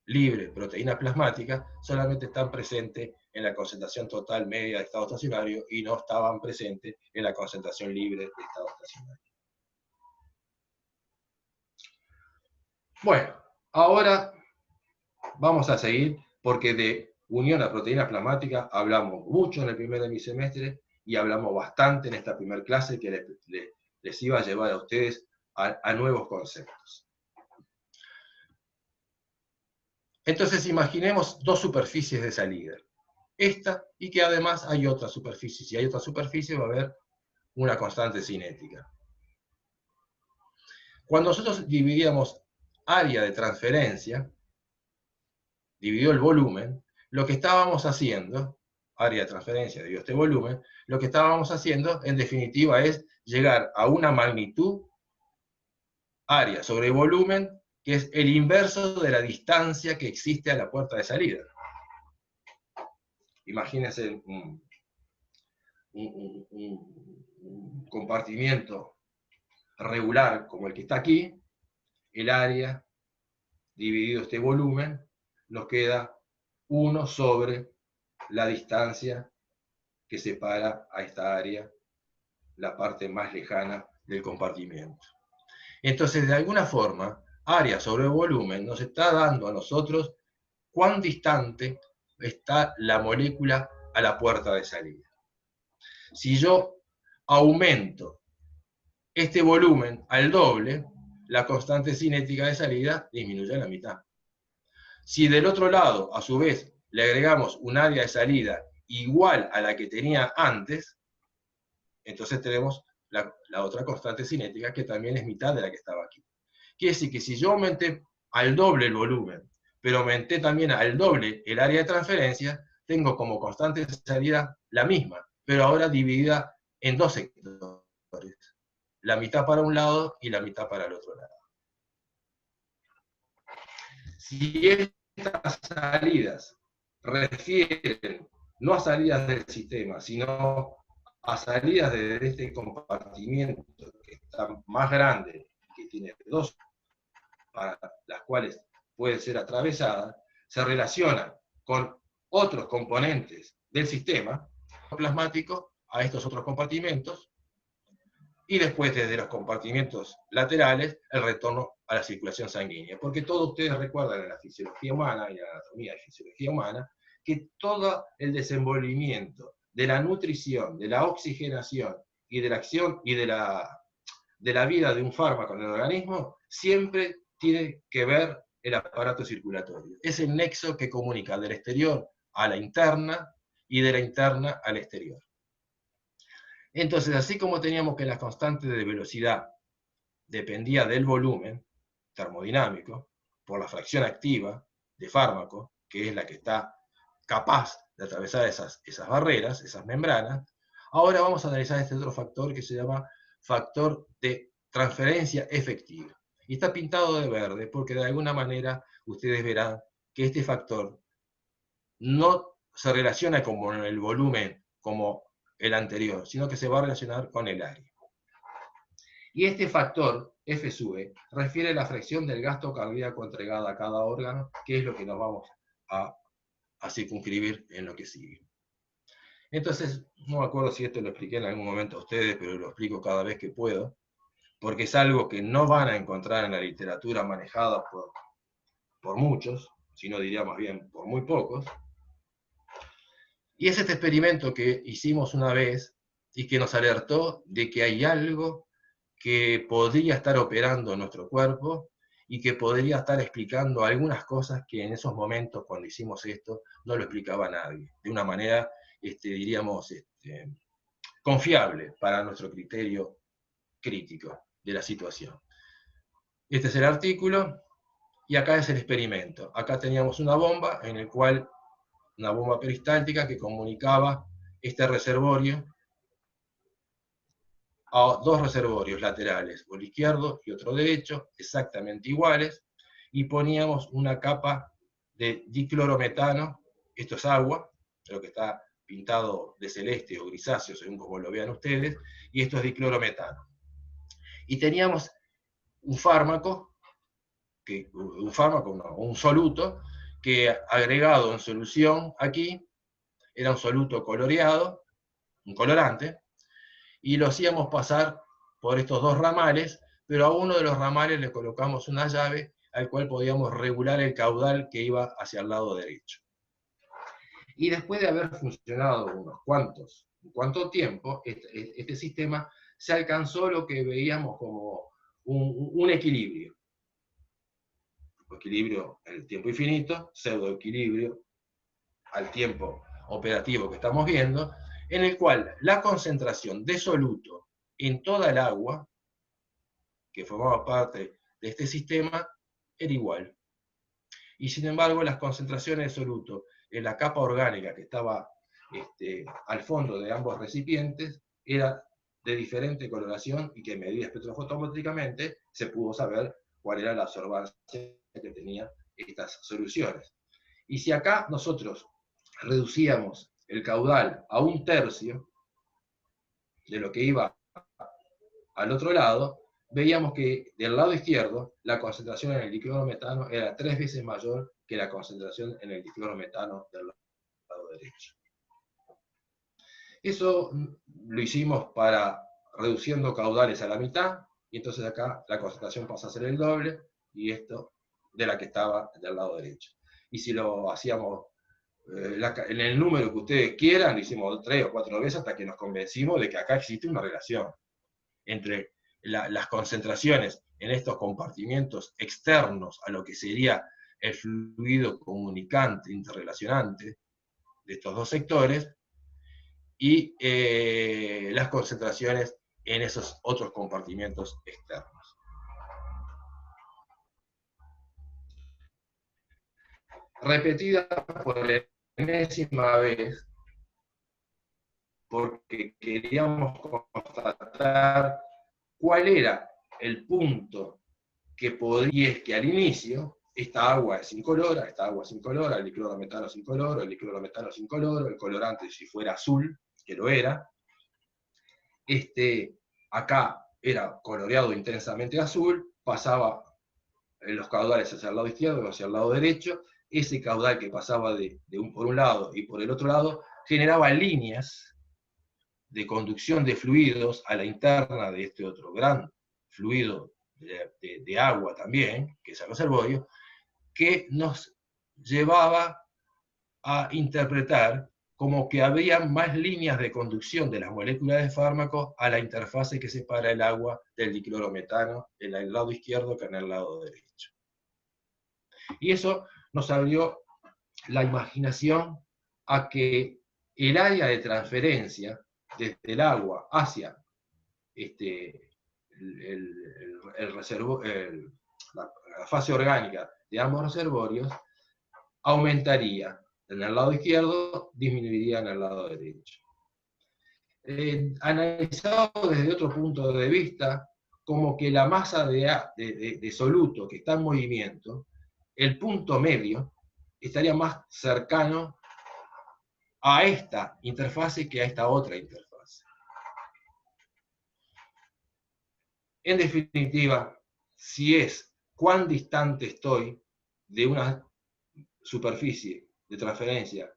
libre proteína plasmática solamente están presentes en la concentración total media de estado estacionario y no estaban presentes en la concentración libre de estado estacionario. Bueno, ahora vamos a seguir porque de unión a proteína plasmática hablamos mucho en el primer de mi semestre y hablamos bastante en esta primera clase que les iba a llevar a ustedes a nuevos conceptos. Entonces imaginemos dos superficies de salida. Esta y que además hay otra superficie. Si hay otra superficie va a haber una constante cinética. Cuando nosotros dividíamos área de transferencia, dividió el volumen, lo que estábamos haciendo, área de transferencia dividido este volumen, lo que estábamos haciendo en definitiva es llegar a una magnitud área sobre volumen que es el inverso de la distancia que existe a la puerta de salida. Imagínense un compartimiento regular como el que está aquí, el área dividido este volumen, nos queda 1 sobre la distancia que separa a esta área, la parte más lejana del compartimiento. Entonces, de alguna forma, área sobre volumen nos está dando a nosotros cuán distante está la molécula a la puerta de salida. Si yo aumento este volumen al doble, la constante cinética de salida disminuye a la mitad. Si del otro lado, a su vez, le agregamos un área de salida igual a la que tenía antes, entonces tenemos la otra constante cinética que también es mitad de la que estaba aquí. Quiere decir que si yo aumenté al doble el volumen, pero aumenté también al doble el área de transferencia, tengo como constante de salida la misma, pero ahora dividida en dos sectores. La mitad para un lado y la mitad para el otro lado. Si estas salidas refieren no a salidas del sistema, sino a salidas de este compartimiento que está más grande, que tiene dos para las cuales puede ser atravesada, se relaciona con otros componentes del sistema plasmático a estos otros compartimentos, y después desde los compartimentos laterales el retorno a la circulación sanguínea. Porque todos ustedes recuerdan en la fisiología humana y en la anatomía y fisiología humana que todo el desenvolvimiento de la nutrición, de la oxigenación y de la acción y de la vida de un fármaco en el organismo siempre tiene que ver el aparato circulatorio. Es el nexo que comunica del exterior a la interna y de la interna al exterior. Entonces, así como teníamos que la constante de velocidad dependía del volumen termodinámico, por la fracción activa de fármaco, que es la que está capaz de atravesar esas barreras, esas membranas, ahora vamos a analizar este otro factor que se llama factor de transferencia efectiva. Y está pintado de verde porque de alguna manera ustedes verán que este factor no se relaciona con el volumen como el anterior, sino que se va a relacionar con el área. Y este factor, F sub E, refiere a la fracción del gasto cardíaco entregada a cada órgano, que es lo que nos vamos a circunscribir en lo que sigue. Entonces, no me acuerdo si esto lo expliqué en algún momento a ustedes, pero lo explico cada vez que puedo, porque es algo que no van a encontrar en la literatura manejada por muchos, sino diría más bien por muy pocos. Y es este experimento que hicimos una vez y que nos alertó de que hay algo que podría estar operando en nuestro cuerpo y que podría estar explicando algunas cosas que en esos momentos, cuando hicimos esto, no lo explicaba nadie, de una manera, diríamos, confiable para nuestro criterio crítico de la situación. Este es el artículo, y acá es el experimento. Acá teníamos una bomba, en el cual, una bomba peristáltica que comunicaba este reservorio a dos reservorios laterales, uno izquierdo y otro derecho, exactamente iguales, y poníamos una capa de diclorometano, esto es agua, lo que está pintado de celeste o grisáceo, según como lo vean ustedes, y esto es diclorometano. Y teníamos un fármaco, un soluto, que agregado en solución aquí, era un soluto coloreado, un colorante, y lo hacíamos pasar por estos dos ramales, pero a uno de los ramales le colocamos una llave al cual podíamos regular el caudal que iba hacia el lado derecho. Y después de haber funcionado cuánto tiempo, este sistema se alcanzó lo que veíamos como un equilibrio. Equilibrio en el tiempo infinito, pseudoequilibrio al tiempo operativo que estamos viendo, en el cual la concentración de soluto en toda el agua que formaba parte de este sistema era igual. Y sin embargo, las concentraciones de soluto en la capa orgánica que estaba al fondo de ambos recipientes era de diferente coloración y que medida espectrofotométricamente se pudo saber cuál era la absorbancia que tenían estas soluciones. Y si acá nosotros reducíamos el caudal a 1/3 de lo que iba al otro lado, veíamos que del lado izquierdo la concentración en el diclorometano era 3 veces mayor que la concentración en el diclorometano del lado derecho. Eso lo hicimos para reduciendo caudales a la mitad, y entonces acá la concentración pasa a ser el doble, y esto de la que estaba del lado derecho. Y si lo hacíamos en el número que ustedes quieran, lo hicimos 3 o 4 veces hasta que nos convencimos de que acá existe una relación entre las concentraciones en estos compartimientos externos a lo que sería el fluido comunicante, interrelacionante de estos dos sectores, y las concentraciones en esos otros compartimientos externos. Repetida por enésima vez, porque queríamos constatar cuál era el punto que podría, y es que al inicio esta agua es incolora, el diclorometano es incoloro, el diclorometano es incoloro, el colorante si fuera azul, que lo era, acá era coloreado intensamente azul, pasaba en los caudales hacia el lado izquierdo o hacia el lado derecho, ese caudal que pasaba por un lado y por el otro lado generaba líneas de conducción de fluidos a la interna de este otro gran fluido de agua también, que es el reservorio, que nos llevaba a interpretar como que había más líneas de conducción de las moléculas de fármacos a la interfase que separa el agua del diclorometano en el lado izquierdo que en el lado derecho. Y eso nos abrió la imaginación a que el área de transferencia desde el agua hacia la fase orgánica de ambos reservorios aumentaría en el lado izquierdo, disminuiría en el lado derecho. Analizado desde otro punto de vista, como que la masa de soluto que está en movimiento, el punto medio estaría más cercano a esta interfase que a esta otra interfase. En definitiva, si es cuán distante estoy de una superficie de transferencia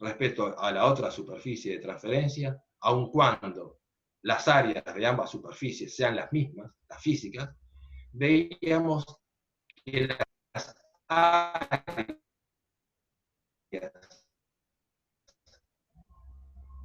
respecto a la otra superficie de transferencia, aun cuando las áreas de ambas superficies sean las mismas, las físicas, veíamos que las áreas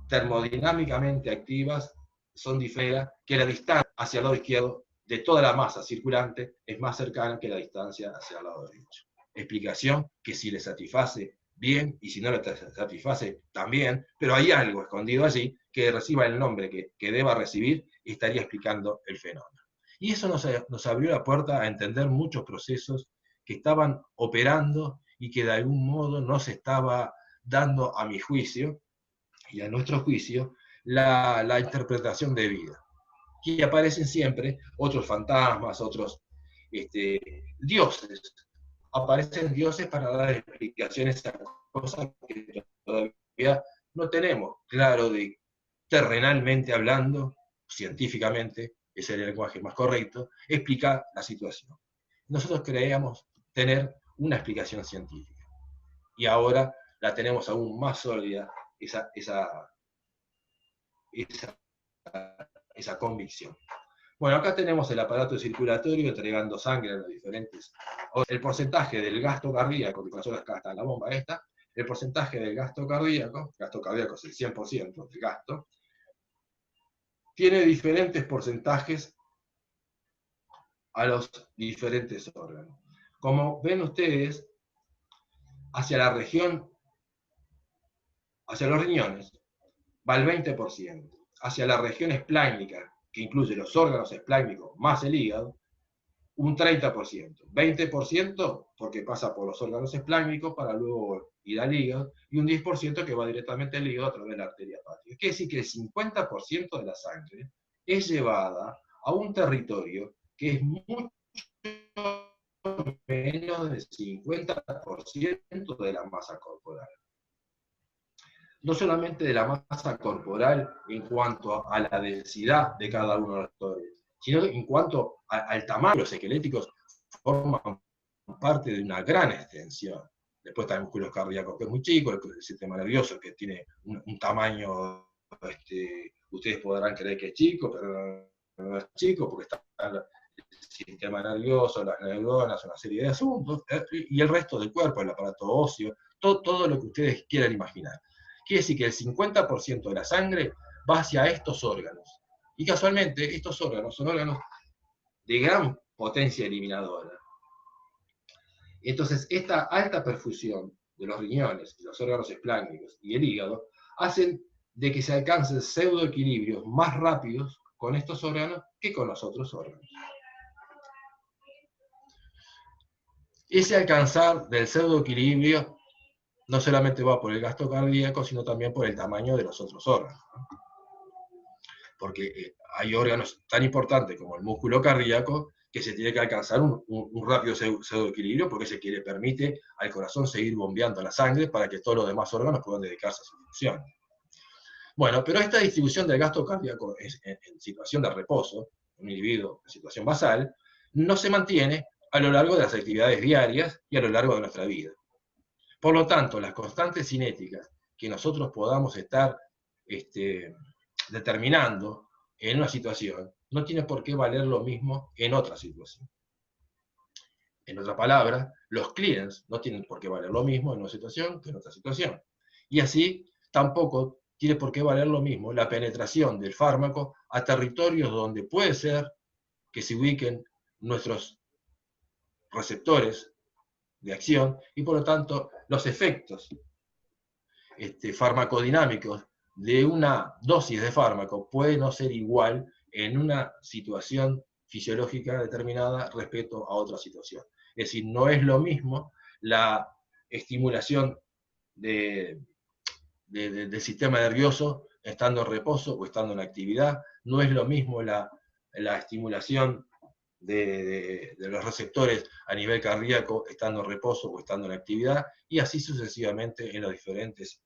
termodinámicamente activas son diferentes, que la distancia hacia el lado izquierdo de toda la masa circulante es más cercana que la distancia hacia el lado derecho. Explicación que si le satisface bien, y si no le satisface también, pero hay algo escondido allí que reciba el nombre que deba recibir y estaría explicando el fenómeno. Y eso nos abrió la puerta a entender muchos procesos que estaban operando y que de algún modo no se estaba dando, a mi juicio y a nuestro juicio, la interpretación debida. Y aparecen siempre otros fantasmas, otros dioses, aparecen dioses para dar explicaciones a cosas que todavía no tenemos claro de, terrenalmente hablando, científicamente, es el lenguaje más correcto, explica la situación. Nosotros creíamos tener una explicación científica, y ahora la tenemos aún más sólida, esa convicción. Bueno, acá tenemos el aparato circulatorio entregando sangre a los diferentes. El porcentaje del gasto cardíaco, que pasó acá está la bomba esta, el porcentaje del gasto cardíaco es el 100% del gasto, tiene diferentes porcentajes a los diferentes órganos. Como ven ustedes, hacia la región, hacia los riñones, va el 20%. Hacia la región esplácnica, que incluye los órganos esplácnicos más el hígado, un 30%. 20% porque pasa por los órganos esplácnicos para luego ir al hígado, y un 10% que va directamente al hígado a través de la arteria hepática. Quiere decir que el 50% de la sangre es llevada a un territorio que es mucho menos del 50% de la masa corporal. No solamente de la masa corporal en cuanto a la densidad de cada uno de los factores, sino en cuanto al tamaño. Los esqueléticos forman parte de una gran extensión. Después está el músculo cardíaco, que es muy chico, el sistema nervioso, que tiene un tamaño, ustedes podrán creer que es chico, pero no es chico, porque está el sistema nervioso, las neuronas, una serie de asuntos, y el resto del cuerpo, el aparato óseo, todo lo que ustedes quieran imaginar. Quiere decir que el 50% de la sangre va hacia estos órganos. Y casualmente, estos órganos son órganos de gran potencia eliminadora. Entonces, esta alta perfusión de los riñones, los órganos esplácnicos y el hígado hacen de que se alcancen pseudoequilibrios más rápidos con estos órganos que con los otros órganos. Ese alcanzar del pseudoequilibrio no solamente va por el gasto cardíaco, sino también por el tamaño de los otros órganos. Porque hay órganos tan importantes como el músculo cardíaco que se tiene que alcanzar un rápido pseudoequilibrio, porque se le permite al corazón seguir bombeando la sangre para que todos los demás órganos puedan dedicarse a su función. Bueno, pero esta distribución del gasto cardíaco en situación de reposo, un individuo en situación basal, no se mantiene a lo largo de las actividades diarias y a lo largo de nuestra vida. Por lo tanto, las constantes cinéticas que nosotros podamos estar determinando en una situación no tiene por qué valer lo mismo en otra situación. En otra palabra, los clients no tienen por qué valer lo mismo en una situación que en otra situación. Y así tampoco tiene por qué valer lo mismo la penetración del fármaco a territorios donde puede ser que se ubiquen nuestros receptores de acción, y por lo tanto los efectos farmacodinámicos de una dosis de fármaco puede no ser igual en una situación fisiológica determinada respecto a otra situación. Es decir, no es lo mismo la estimulación del sistema nervioso estando en reposo o estando en actividad, no es lo mismo la estimulación de los receptores a nivel cardíaco estando en reposo o estando en actividad, y así sucesivamente en los diferentes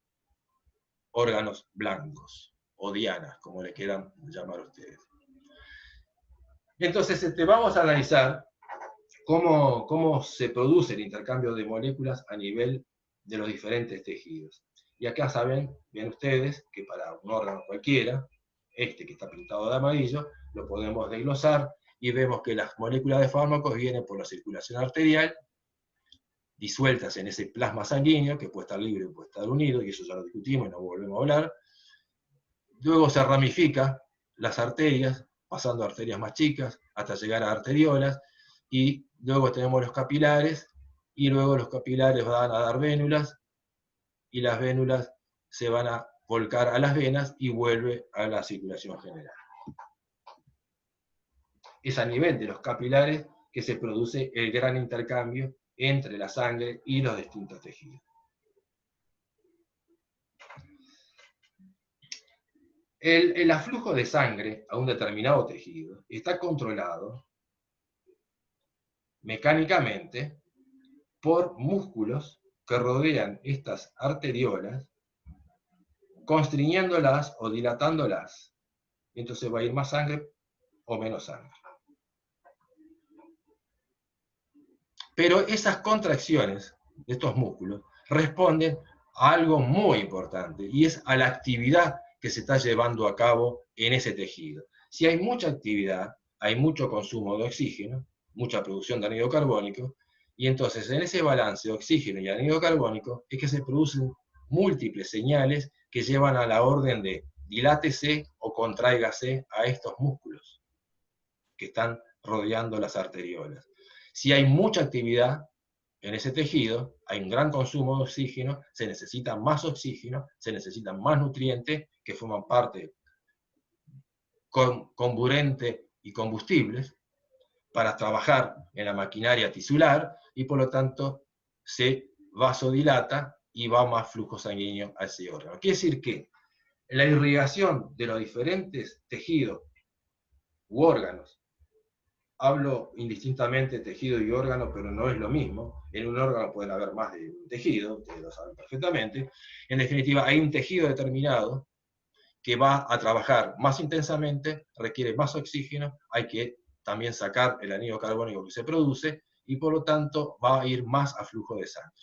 órganos blancos, o dianas, como le quieran llamar ustedes. Entonces, vamos a analizar cómo se produce el intercambio de moléculas a nivel de los diferentes tejidos. Y acá saben, bien ustedes, que para un órgano cualquiera, que está pintado de amarillo, lo podemos desglosar y vemos que las moléculas de fármacos vienen por la circulación arterial, disueltas en ese plasma sanguíneo, que puede estar libre o puede estar unido, y eso ya lo discutimos y no volvemos a hablar. Luego se ramifica las arterias, pasando a arterias más chicas, hasta llegar a arteriolas, y luego tenemos los capilares, y luego los capilares van a dar vénulas, y las vénulas se van a volcar a las venas y vuelve a la circulación general. Es a nivel de los capilares que se produce el gran intercambio entre la sangre y los distintos tejidos. El aflujo de sangre a un determinado tejido está controlado mecánicamente por músculos que rodean estas arteriolas, constriñéndolas o dilatándolas. Entonces va a ir más sangre o menos sangre. Pero esas contracciones de estos músculos responden a algo muy importante, y es a la actividad que se está llevando a cabo en ese tejido. Si hay mucha actividad, hay mucho consumo de oxígeno, mucha producción de anhídrido carbónico, y entonces en ese balance de oxígeno y anhídrido carbónico es que se producen múltiples señales que llevan a la orden de dilátese o contráigase a estos músculos que están rodeando las arteriolas. Si hay mucha actividad en ese tejido, hay un gran consumo de oxígeno, se necesita más oxígeno, se necesitan más nutrientes que forman parte comburente y combustibles para trabajar en la maquinaria tisular, y por lo tanto se vasodilata y va más flujo sanguíneo a ese órgano. Quiere decir que la irrigación de los diferentes tejidos u órganos, hablo indistintamente tejido y órgano, pero no es lo mismo. En un órgano pueden haber más de un tejido, ustedes lo saben perfectamente. En definitiva, hay un tejido determinado que va a trabajar más intensamente, requiere más oxígeno, hay que también sacar el anhídrido carbónico que se produce, y por lo tanto va a ir más a flujo de sangre.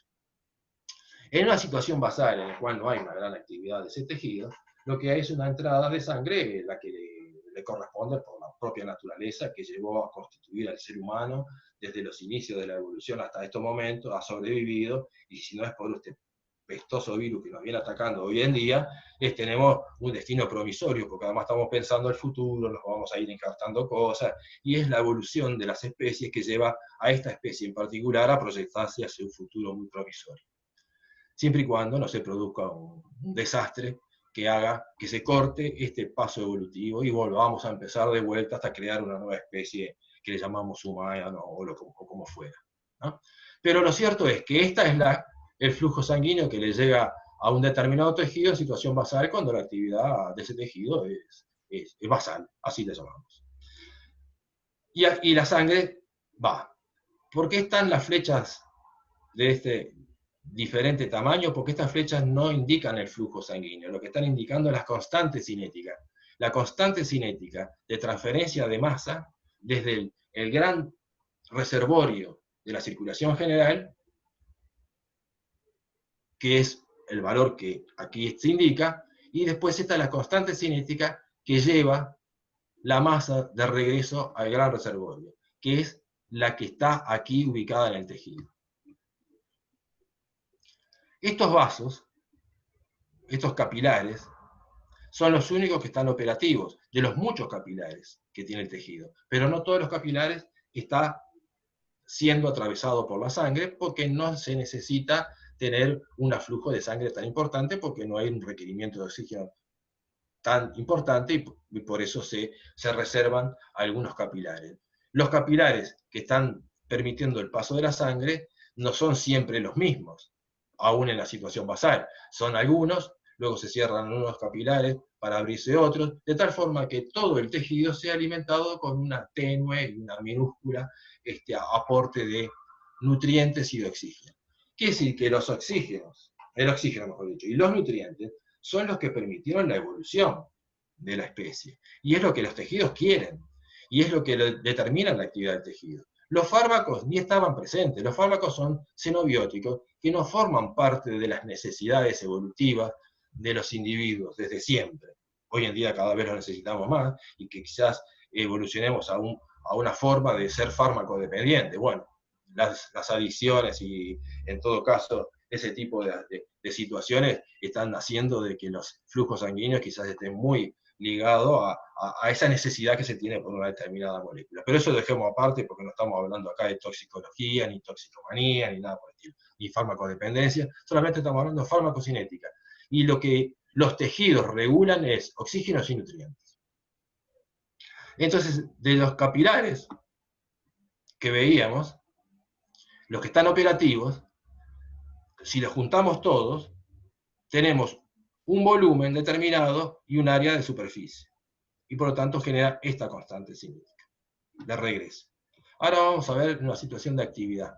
En una situación basal en la cual no hay una gran actividad de ese tejido, lo que hay es una entrada de sangre, la que le corresponde por la propia naturaleza que llevó a constituir al ser humano desde los inicios de la evolución hasta estos momentos, ha sobrevivido, y si no es por este pestoso virus que nos viene atacando hoy en día, tenemos un destino promisorio, porque además estamos pensando el futuro, nos vamos a ir encartando cosas, y es la evolución de las especies que lleva a esta especie en particular a proyectarse hacia un futuro muy promisorio. Siempre y cuando no se produzca un desastre que haga que se corte este paso evolutivo y volvamos a empezar de vuelta hasta crear una nueva especie que le llamamos humana o como fuera, ¿no? Pero lo cierto es que esta es el flujo sanguíneo que le llega a un determinado tejido en situación basal cuando la actividad de ese tejido es basal, así le llamamos. Y la sangre va. ¿Por qué están las flechas de este diferente tamaño? Porque estas flechas no indican el flujo sanguíneo, lo que están indicando es las constantes cinéticas. La constante cinética de transferencia de masa desde el gran reservorio de la circulación general, que es el valor que aquí se indica, y después está la constante cinética que lleva la masa de regreso al gran reservorio, que es la que está aquí ubicada en el tejido. Estos vasos, estos capilares, son los únicos que están operativos, de los muchos capilares que tiene el tejido. Pero no todos los capilares están siendo atravesados por la sangre, porque no se necesita tener un aflujo de sangre tan importante, porque no hay un requerimiento de oxígeno tan importante, y por eso se reservan algunos capilares. Los capilares que están permitiendo el paso de la sangre no son siempre los mismos, aún en la situación basal. Son algunos, luego se cierran unos capilares para abrirse otros, de tal forma que todo el tejido sea alimentado con una tenue y una minúscula aporte de nutrientes y de oxígeno. Quiere decir que los oxígenos, el oxígeno mejor dicho, y los nutrientes son los que permitieron la evolución de la especie. Y es lo que los tejidos quieren, y es lo que determina la actividad del tejido. Los fármacos ni estaban presentes, los fármacos son xenobióticos que no forman parte de las necesidades evolutivas de los individuos desde siempre. Hoy en día cada vez los necesitamos más, y que quizás evolucionemos a una forma de ser fármaco dependiente. Bueno, las adicciones y en todo caso ese tipo de situaciones están haciendo de que los flujos sanguíneos quizás estén muy ligados a esa necesidad que se tiene por una determinada molécula. Pero eso lo dejemos aparte, porque no estamos hablando acá de toxicología, ni toxicomanía, ni nada por el estilo, ni farmacodependencia, solamente estamos hablando de farmacocinética. Y lo que los tejidos regulan es oxígenos y nutrientes. Entonces, de los capilares que veíamos, los que están operativos, si los juntamos todos, tenemos un volumen determinado y un área de superficie. Y por lo tanto genera esta constante cinética de regreso. Ahora vamos a ver una situación de actividad.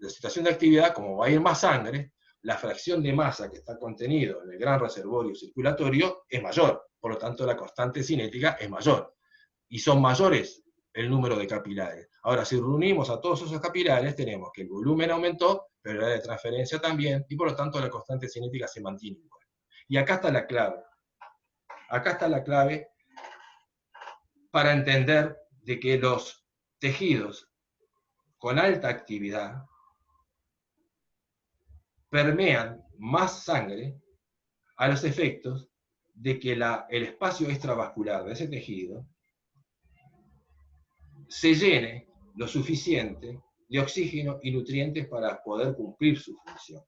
la situación de actividad, como va a ir más sangre, la fracción de masa que está contenido en el gran reservorio circulatorio es mayor, por lo tanto la constante cinética es mayor, y son mayores el número de capilares. Ahora, si reunimos a todos esos capilares, tenemos que el volumen aumentó, pero el área de transferencia también, y por lo tanto la constante cinética se mantiene igual. Y acá está la clave. Acá está la clave para entender de que los tejidos con alta actividad permean más sangre a los efectos de que el espacio extravascular de ese tejido se llene lo suficiente de oxígeno y nutrientes para poder cumplir su función.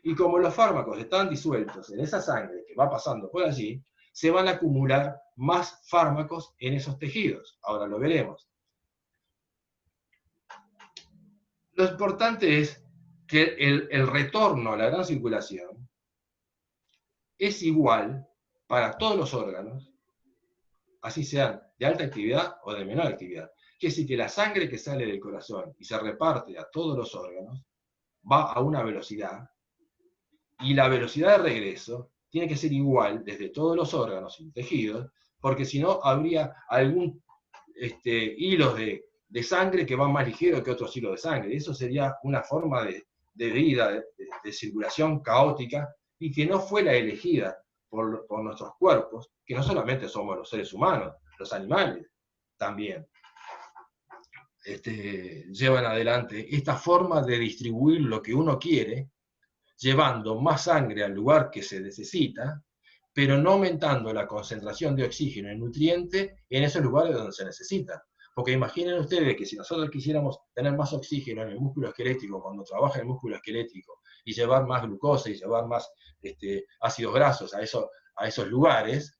Y como los fármacos están disueltos en esa sangre que va pasando por allí, se van a acumular más fármacos en esos tejidos. Ahora lo veremos. Lo importante es que el retorno a la gran circulación es igual para todos los órganos, así sean de alta actividad o de menor actividad. Quiere decir que la sangre que sale del corazón y se reparte a todos los órganos va a una velocidad, y la velocidad de regreso tiene que ser igual desde todos los órganos y tejidos, porque si no habría algún hilos de sangre que van más ligero que otros hilos de sangre. Eso sería una forma de vida, de circulación caótica, y que no fue la elegida por nuestros cuerpos, que no solamente somos los seres humanos, los animales también llevan adelante esta forma de distribuir lo que uno quiere, llevando más sangre al lugar que se necesita, pero no aumentando la concentración de oxígeno y nutriente en esos lugares donde se necesita. Porque imaginen ustedes que si nosotros quisiéramos tener más oxígeno en el músculo esquelético, cuando trabaja el músculo esquelético, y llevar más glucosa y llevar más ácidos grasos a esos lugares,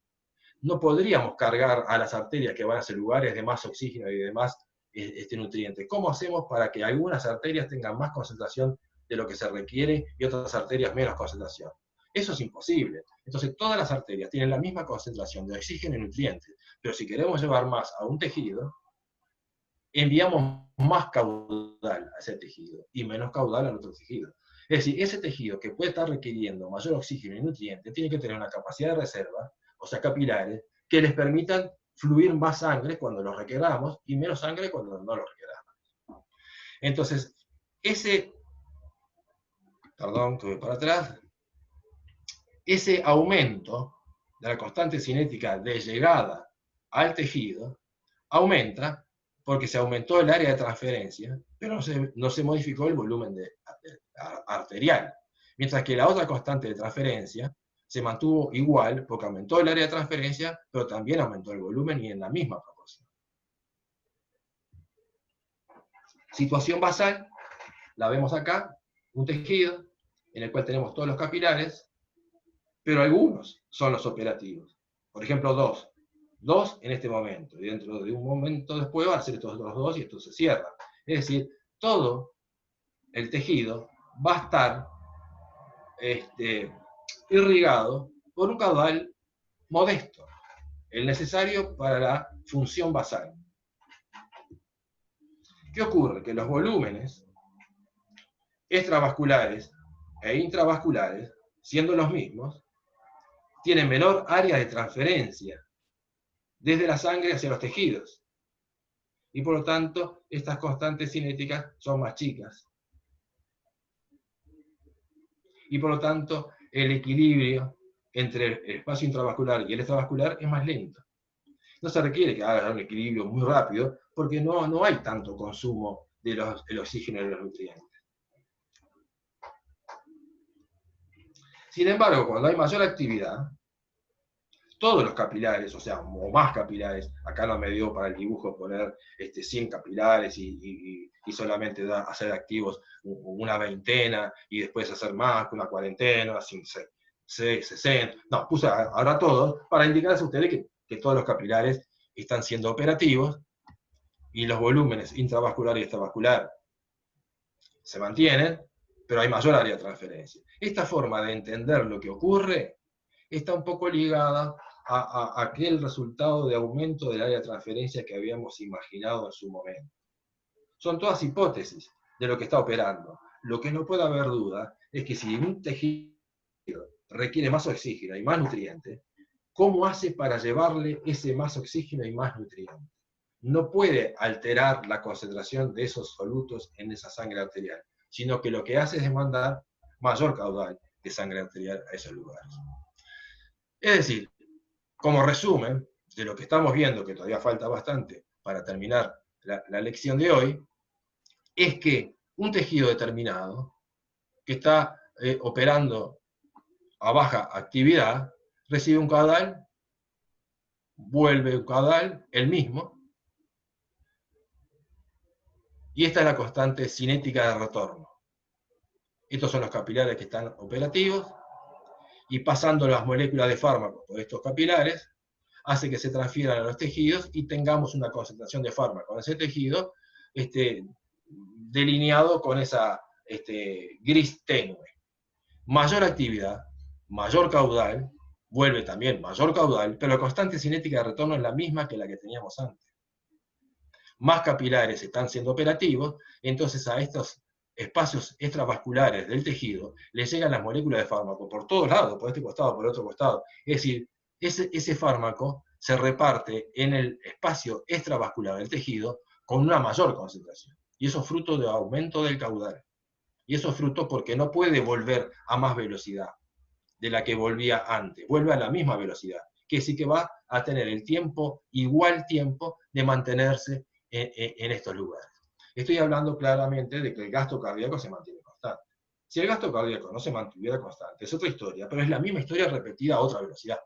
no podríamos cargar a las arterias que van a esos lugares de más oxígeno y de más nutrientes. ¿Cómo hacemos para que algunas arterias tengan más concentración de lo que se requiere y otras arterias menos concentración? Eso es imposible. Entonces todas las arterias tienen la misma concentración de oxígeno y nutrientes, pero si queremos llevar más a un tejido, enviamos más caudal a ese tejido y menos caudal al otro tejido. Es decir, ese tejido que puede estar requiriendo mayor oxígeno y nutrientes tiene que tener una capacidad de reserva, o sea, capilares, que les permitan fluir más sangre cuando lo requeramos y menos sangre cuando no lo requeramos. Entonces, perdón, que voy para atrás, ese aumento de la constante cinética de llegada al tejido aumenta porque se aumentó el área de transferencia, pero no se modificó el volumen arterial. Mientras que la otra constante de transferencia se mantuvo igual porque aumentó el área de transferencia, pero también aumentó el volumen y en la misma proporción. Situación basal, la vemos acá, un tejido en el cual tenemos todos los capilares, pero algunos son los operativos. Por ejemplo, dos en este momento, y dentro de un momento después van a ser estos otros dos y esto se cierra. Es decir, todo el tejido va a estar irrigado por un caudal modesto, el necesario para la función basal. ¿Qué ocurre? Que los volúmenes extravasculares e intravasculares, siendo los mismos, tienen menor área de transferencia desde la sangre hacia los tejidos. Y por lo tanto, estas constantes cinéticas son más chicas. Y por lo tanto, el equilibrio entre el espacio intravascular y el extravascular es más lento. No se requiere que haga un equilibrio muy rápido, porque no hay tanto consumo del oxígeno y de los nutrientes. Sin embargo, cuando hay mayor actividad, todos los capilares, o sea, o más capilares, acá no me dio para el dibujo poner 100 capilares y solamente hacer activos una veintena y después hacer más, una cuarentena, 60, no, puse ahora todos para indicarles a ustedes que todos los capilares están siendo operativos y los volúmenes intravascular y extravascular se mantienen, pero hay mayor área de transferencia. Esta forma de entender lo que ocurre está un poco ligada a aquel resultado de aumento del área de transferencia que habíamos imaginado en su momento. Son todas hipótesis, de lo que está operando. Lo que no puede haber duda es que si un tejido requiere más oxígeno y más nutrientes, ¿cómo hace para llevarle ese más oxígeno y más nutrientes? No puede alterar la concentración de esos solutos en esa sangre arterial, sino que lo que hace es demandar mayor caudal de sangre arterial a esos lugares. Es decir, como resumen de lo que estamos viendo, que todavía falta bastante para terminar la lección de hoy, es que un tejido determinado que está operando a baja actividad recibe un caudal, vuelve un caudal, el mismo, y esta es la constante cinética de retorno. Estos son los capilares que están operativos, y pasando las moléculas de fármaco por estos capilares, hace que se transfieran a los tejidos y tengamos una concentración de fármaco en ese tejido delineado con esa gris tenue. Mayor actividad, mayor caudal, vuelve también mayor caudal, pero la constante cinética de retorno es la misma que la que teníamos antes. Más capilares están siendo operativos, entonces a estos espacios extravasculares del tejido le llegan las moléculas de fármaco por todos lados, por este costado, por el otro costado. Es decir, ese fármaco se reparte en el espacio extravascular del tejido con una mayor concentración. Y eso es fruto de aumento del caudal. Y eso es fruto porque no puede volver a más velocidad de la que volvía antes. Vuelve a la misma velocidad, que sí que va a tener el tiempo, igual tiempo, de mantenerse en estos lugares. Estoy hablando claramente de que el gasto cardíaco se mantiene constante. Si el gasto cardíaco no se mantuviera constante, es otra historia, pero es la misma historia repetida a otra velocidad.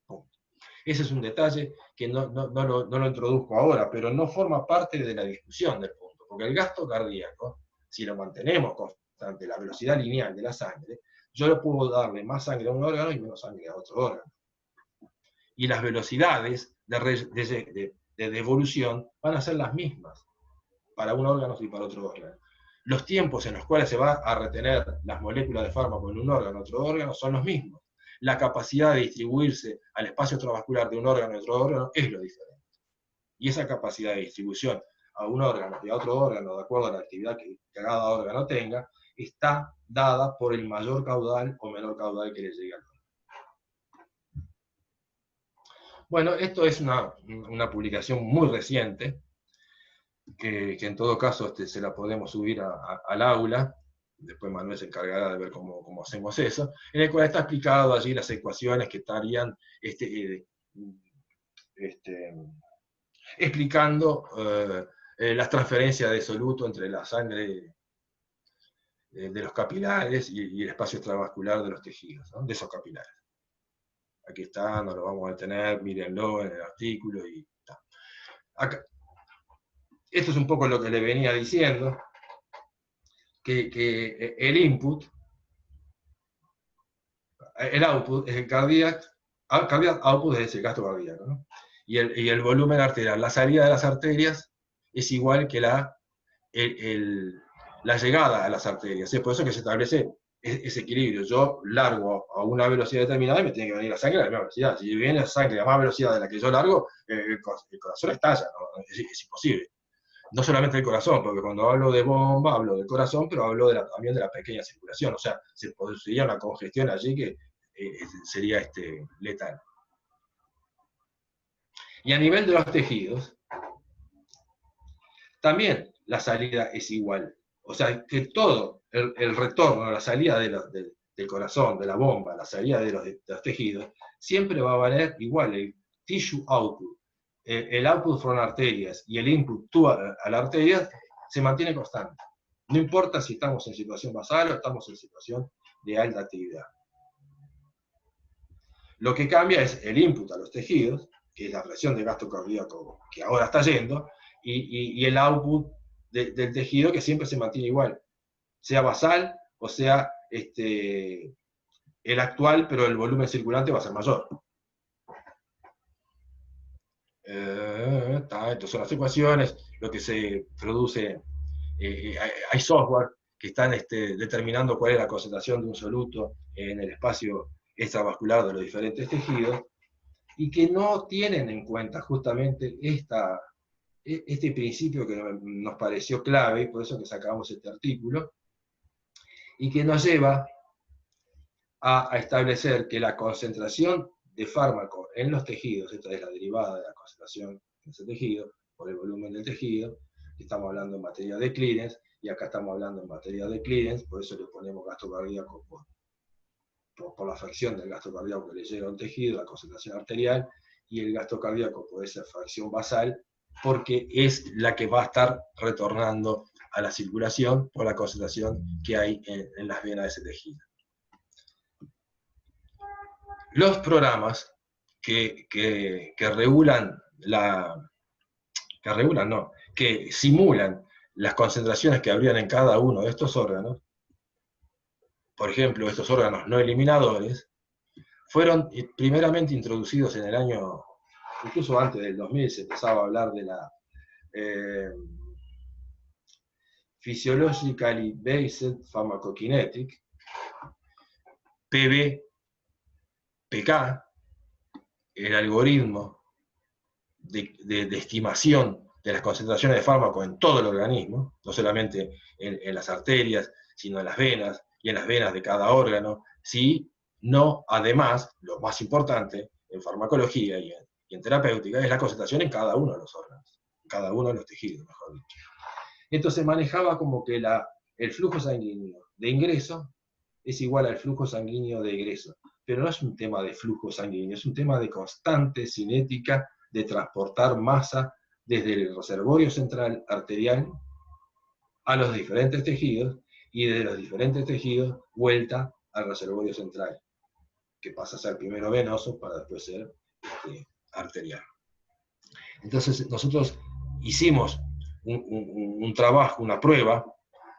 Punto. Ese es un detalle que no lo introduzco ahora, pero no forma parte de la discusión del punto, porque el gasto cardíaco, si lo mantenemos constante, la velocidad lineal de la sangre, yo le puedo darle más sangre a un órgano y menos sangre a otro órgano. Y las velocidades de devolución van a ser las mismas para un órgano y para otro órgano. Los tiempos en los cuales se va a retener las moléculas de fármaco en un órgano o otro órgano son los mismos. La capacidad de distribuirse al espacio extravascular de un órgano y otro órgano es lo diferente. Y esa capacidad de distribución a un órgano y a otro órgano, de acuerdo a la actividad que cada órgano tenga, está dada por el mayor caudal o menor caudal que le llegue al órgano. Bueno, esto es una publicación muy reciente, que en todo caso se la podemos subir al aula. Después Manuel se encargará de ver cómo hacemos eso, en el cual está explicado allí las ecuaciones que estarían explicando las transferencias de soluto entre la sangre de los capilares y el espacio extravascular de los tejidos, ¿no? De esos capilares. Aquí está, no lo vamos a tener, mírenlo en el artículo y está. Acá. Esto es un poco lo que le venía diciendo, que el input, el output es el cardiac output es el gasto cardíaco, ¿no? Y el volumen arterial, la salida de las arterias es igual que la llegada a las arterias. Es por eso que se establece ese equilibrio. Yo largo a una velocidad determinada y me tiene que venir la sangre a la misma velocidad. Si viene la sangre a más velocidad de la que yo largo, el corazón estalla, ¿no? Es imposible. No solamente el corazón, porque cuando hablo de bomba, hablo del corazón, pero hablo también de la pequeña circulación. O sea, se produciría una congestión allí que sería letal. Y a nivel de los tejidos, también la salida es igual. O sea, que todo el retorno, la salida del corazón, de la bomba, la salida de los tejidos, siempre va a valer igual. El tissue output, el output from arterias y el input to a la arteria se mantiene constante. No importa si estamos en situación basal o estamos en situación de alta actividad. Lo que cambia es el input a los tejidos, que es la presión de gasto cardíaco que ahora está yendo, y el output del tejido que siempre se mantiene igual, sea basal o sea el actual, pero el volumen circulante va a ser mayor. Estas son las ecuaciones, lo que se produce, hay software que están determinando cuál es la concentración de un soluto en el espacio extravascular de los diferentes tejidos, y que no tienen en cuenta justamente esta este principio que nos pareció clave, por eso que sacamos este artículo, y que nos lleva a establecer que la concentración de fármaco en los tejidos, esta es la derivada de la concentración en ese tejido, por el volumen del tejido, estamos hablando en materia de clearance, y acá estamos hablando en materia de clearance, por eso le ponemos gasto cardíaco por la fracción del gasto cardíaco que le llega a un tejido, la concentración arterial, y el gasto cardíaco por esa fracción basal, porque es la que va a estar retornando a la circulación por la concentración que hay en las venas de ese tejido. Los programas que simulan las concentraciones que habrían en cada uno de estos órganos, por ejemplo, estos órganos no eliminadores, fueron primeramente introducidos en el año, incluso antes del 2000 se empezaba a hablar de la Physiologically Based Pharmacokinetic, PK, el algoritmo de estimación de las concentraciones de fármaco en todo el organismo, no solamente en las arterias, sino en las venas, y en las venas de cada órgano, sino además, lo más importante, en farmacología y en terapéutica, es la concentración en cada uno de los órganos, en cada uno de los tejidos, mejor dicho. Entonces manejaba como que el flujo sanguíneo de ingreso es igual al flujo sanguíneo de egreso, pero no es un tema de flujo sanguíneo, es un tema de constante cinética de transportar masa desde el reservorio central arterial a los diferentes tejidos, y de los diferentes tejidos vuelta al reservorio central, que pasa a ser primero venoso para después ser arterial. Entonces nosotros hicimos un trabajo, una prueba,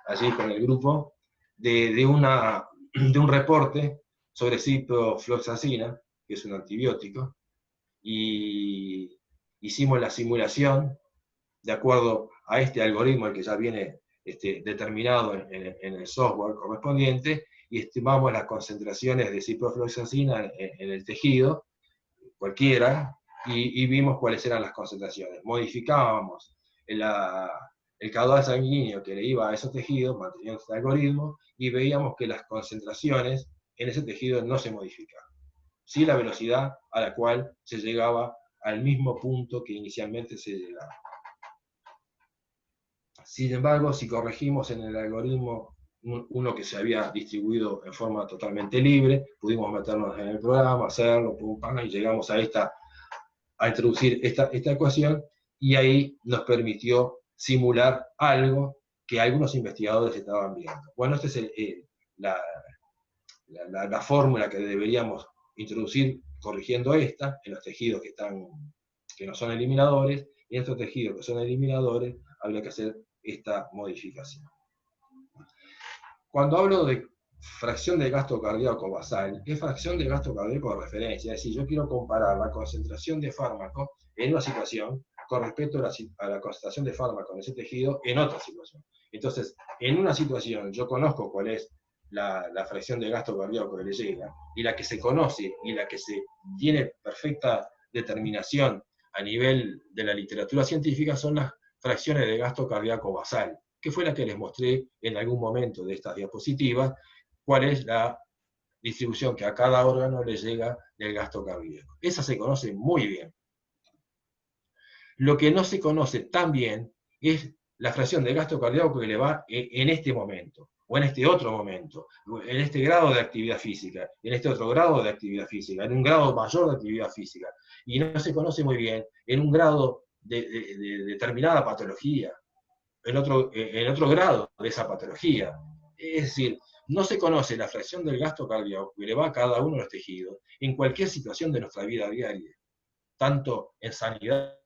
allí con el grupo, de un reporte sobre ciprofloxacina, que es un antibiótico, y hicimos la simulación de acuerdo a este algoritmo, el que ya viene determinado en el software correspondiente, y estimamos las concentraciones de ciprofloxacina en el tejido, cualquiera, y vimos cuáles eran las concentraciones. Modificábamos el caudal sanguíneo que le iba a esos tejidos, manteniendo este algoritmo, y veíamos que las concentraciones en ese tejido no se modificaban. Sí, la velocidad a la cual se llegaba al mismo punto que inicialmente se llegaba. Sin embargo, si corregimos en el algoritmo uno que se había distribuido en forma totalmente libre, pudimos meternos en el programa, hacerlo, y llegamos a introducir esta ecuación, y ahí nos permitió simular algo que algunos investigadores estaban viendo. Bueno, esta es la fórmula que deberíamos introducir corrigiendo esta en los tejidos que no son eliminadores, y en estos tejidos que son eliminadores habría que hacer esta modificación. Cuando hablo de fracción de gasto cardíaco basal, es fracción de gasto cardíaco de referencia, es decir, yo quiero comparar la concentración de fármaco en una situación con respecto a la concentración de fármaco en ese tejido en otra situación. Entonces, en una situación yo conozco cuál es la fracción de gasto cardíaco que le llega, y la que se conoce y la que se tiene perfecta determinación a nivel de la literatura científica son las fracciones de gasto cardíaco basal, que fue la que les mostré en algún momento de estas diapositivas, cuál es la distribución que a cada órgano le llega del gasto cardíaco. Esa se conoce muy bien. Lo que no se conoce tan bien es la fracción de gasto cardíaco que le va en este momento, o en este otro momento, en este grado de actividad física, en este otro grado de actividad física, en un grado mayor de actividad física, y no se conoce muy bien en un grado de determinada patología, en otro grado de esa patología. Es decir, no se conoce la fracción del gasto cardíaco que le va a cada uno de los tejidos en cualquier situación de nuestra vida diaria, tanto en sanidad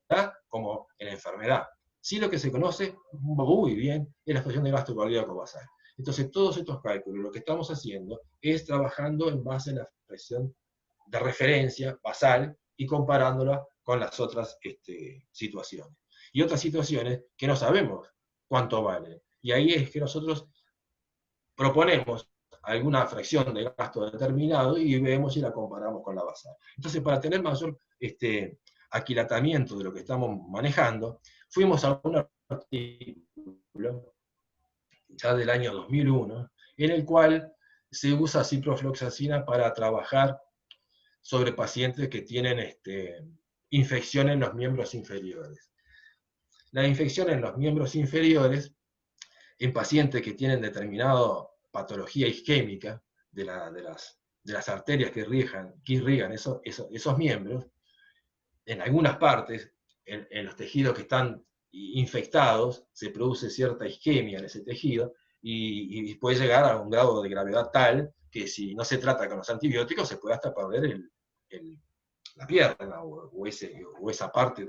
como en enfermedad. Sí, lo que se conoce muy bien es la fracción de gasto cardíaco basal. Entonces, todos estos cálculos, lo que estamos haciendo es trabajando en base a la fracción de referencia basal y comparándola con las otras situaciones. Y otras situaciones que no sabemos cuánto valen. Y ahí es que nosotros proponemos alguna fracción de gasto determinado y vemos si la comparamos con la basal. Entonces, para tener mayor aquilatamiento de lo que estamos manejando, fuimos a un artículo ya del año 2001, en el cual se usa ciprofloxacina para trabajar sobre pacientes que tienen infección en los miembros inferiores. La infección en los miembros inferiores, en pacientes que tienen determinada patología isquémica de las arterias que irrigan esos miembros, en algunas partes, en los tejidos que están infectados, se produce cierta isquemia en ese tejido y puede llegar a un grado de gravedad tal que si no se trata con los antibióticos se puede hasta perder la pierna o esa parte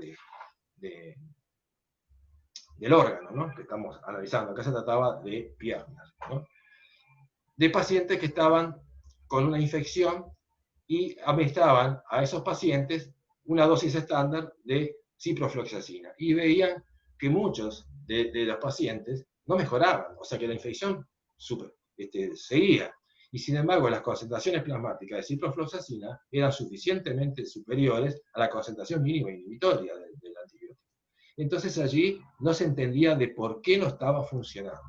del órgano, ¿no?, que estamos analizando. Acá se trataba de piernas, ¿no?, de pacientes que estaban con una infección y administraban a esos pacientes una dosis estándar de ciprofloxacina. Y veían que muchos de los pacientes no mejoraban, o sea que la infección seguía. Y sin embargo, las concentraciones plasmáticas de ciprofloxacina eran suficientemente superiores a la concentración mínima inhibitoria del antibiótico. Entonces allí no se entendía de por qué no estaba funcionando.